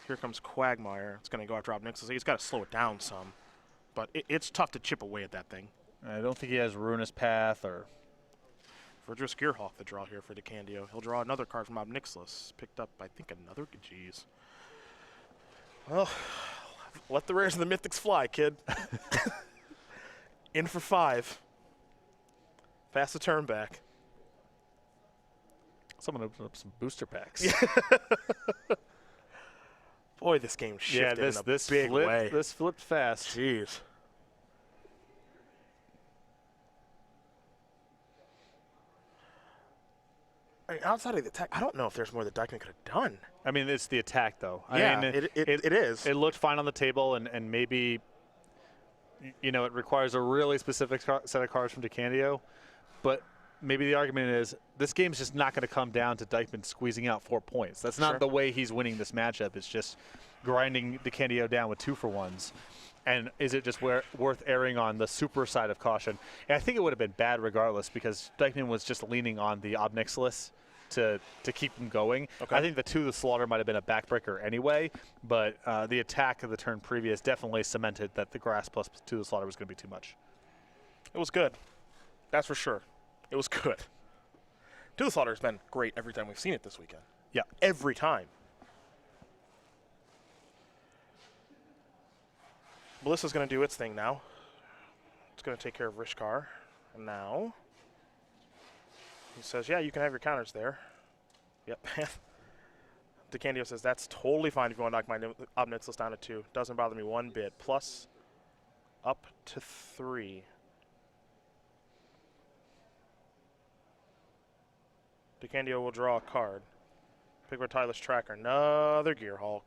Here comes Quagmire. It's going to go after Obnixilus. He's got to slow it down some. But it's tough to chip away at that thing. I don't think he has Ruinous Path or... Verdurous Gearhawk the draw here for DeCandio. He'll draw another card from Obnixilus. Picked up, I think, another... Jeez. Well, let the rares and the mythics fly, kid. In for 5. Pass the turn back. Someone opened up some booster packs. Boy, this game shifted in a big way. This flipped fast. Jeez. I mean, outside of the attack, I don't know if there's more that Dykman could have done. I mean, it's the attack, though. Yeah, I mean, it is. It looked fine on the table, and maybe, you know, it requires a really specific set of cards from DeCandio. But maybe the argument is this game's just not going to come down to Dykman squeezing out 4 points. That's not the way he's winning this matchup. It's just grinding DeCandio down with 2-for-1s. And is it just worth erring on the super side of caution? And I think it would have been bad regardless because Dykman was just leaning on the Obnixilus to keep him going. Okay. I think the 2 to the Slaughter might have been a backbreaker anyway, but the attack of the turn previous definitely cemented that the Grass plus 2 to the Slaughter was going to be too much. It was good. That's for sure. It was good. 2 to the Slaughter has been great every time we've seen it this weekend. Yeah. Every time. Melissa's going to do its thing now. It's going to take care of Rishkar. And now he says, yeah, you can have your counters there. Yep. DeCandio says, that's totally fine if you want to knock my Obnixilus down to 2. Doesn't bother me one bit. Plus up to 3. DeCandio will draw a card. Pick a Tireless Tracker. Another Gearhulk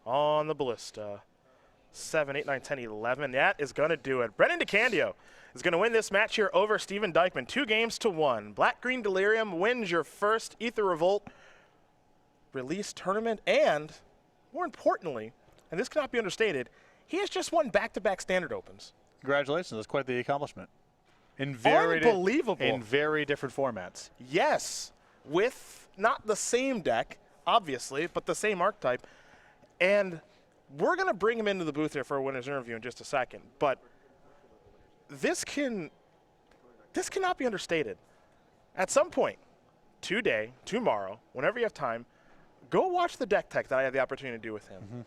on the Ballista. 7, 8, 9, 10, 11. That is going to do it. Brennan DeCandio is going to win this match here over Steven Dykman. 2-1. Black-Green Delirium wins your first Aether Revolt release tournament. And, more importantly, and this cannot be understated, he has just won back-to-back Standard Opens. Congratulations. That's quite the accomplishment. Unbelievable. In very different formats. Yes. With not the same deck, obviously, but the same archetype. And we're going to bring him into the booth here for a winner's interview in just a second. But this cannot be understated. At some point, today, tomorrow, whenever you have time, go watch the deck tech that I had the opportunity to do with him.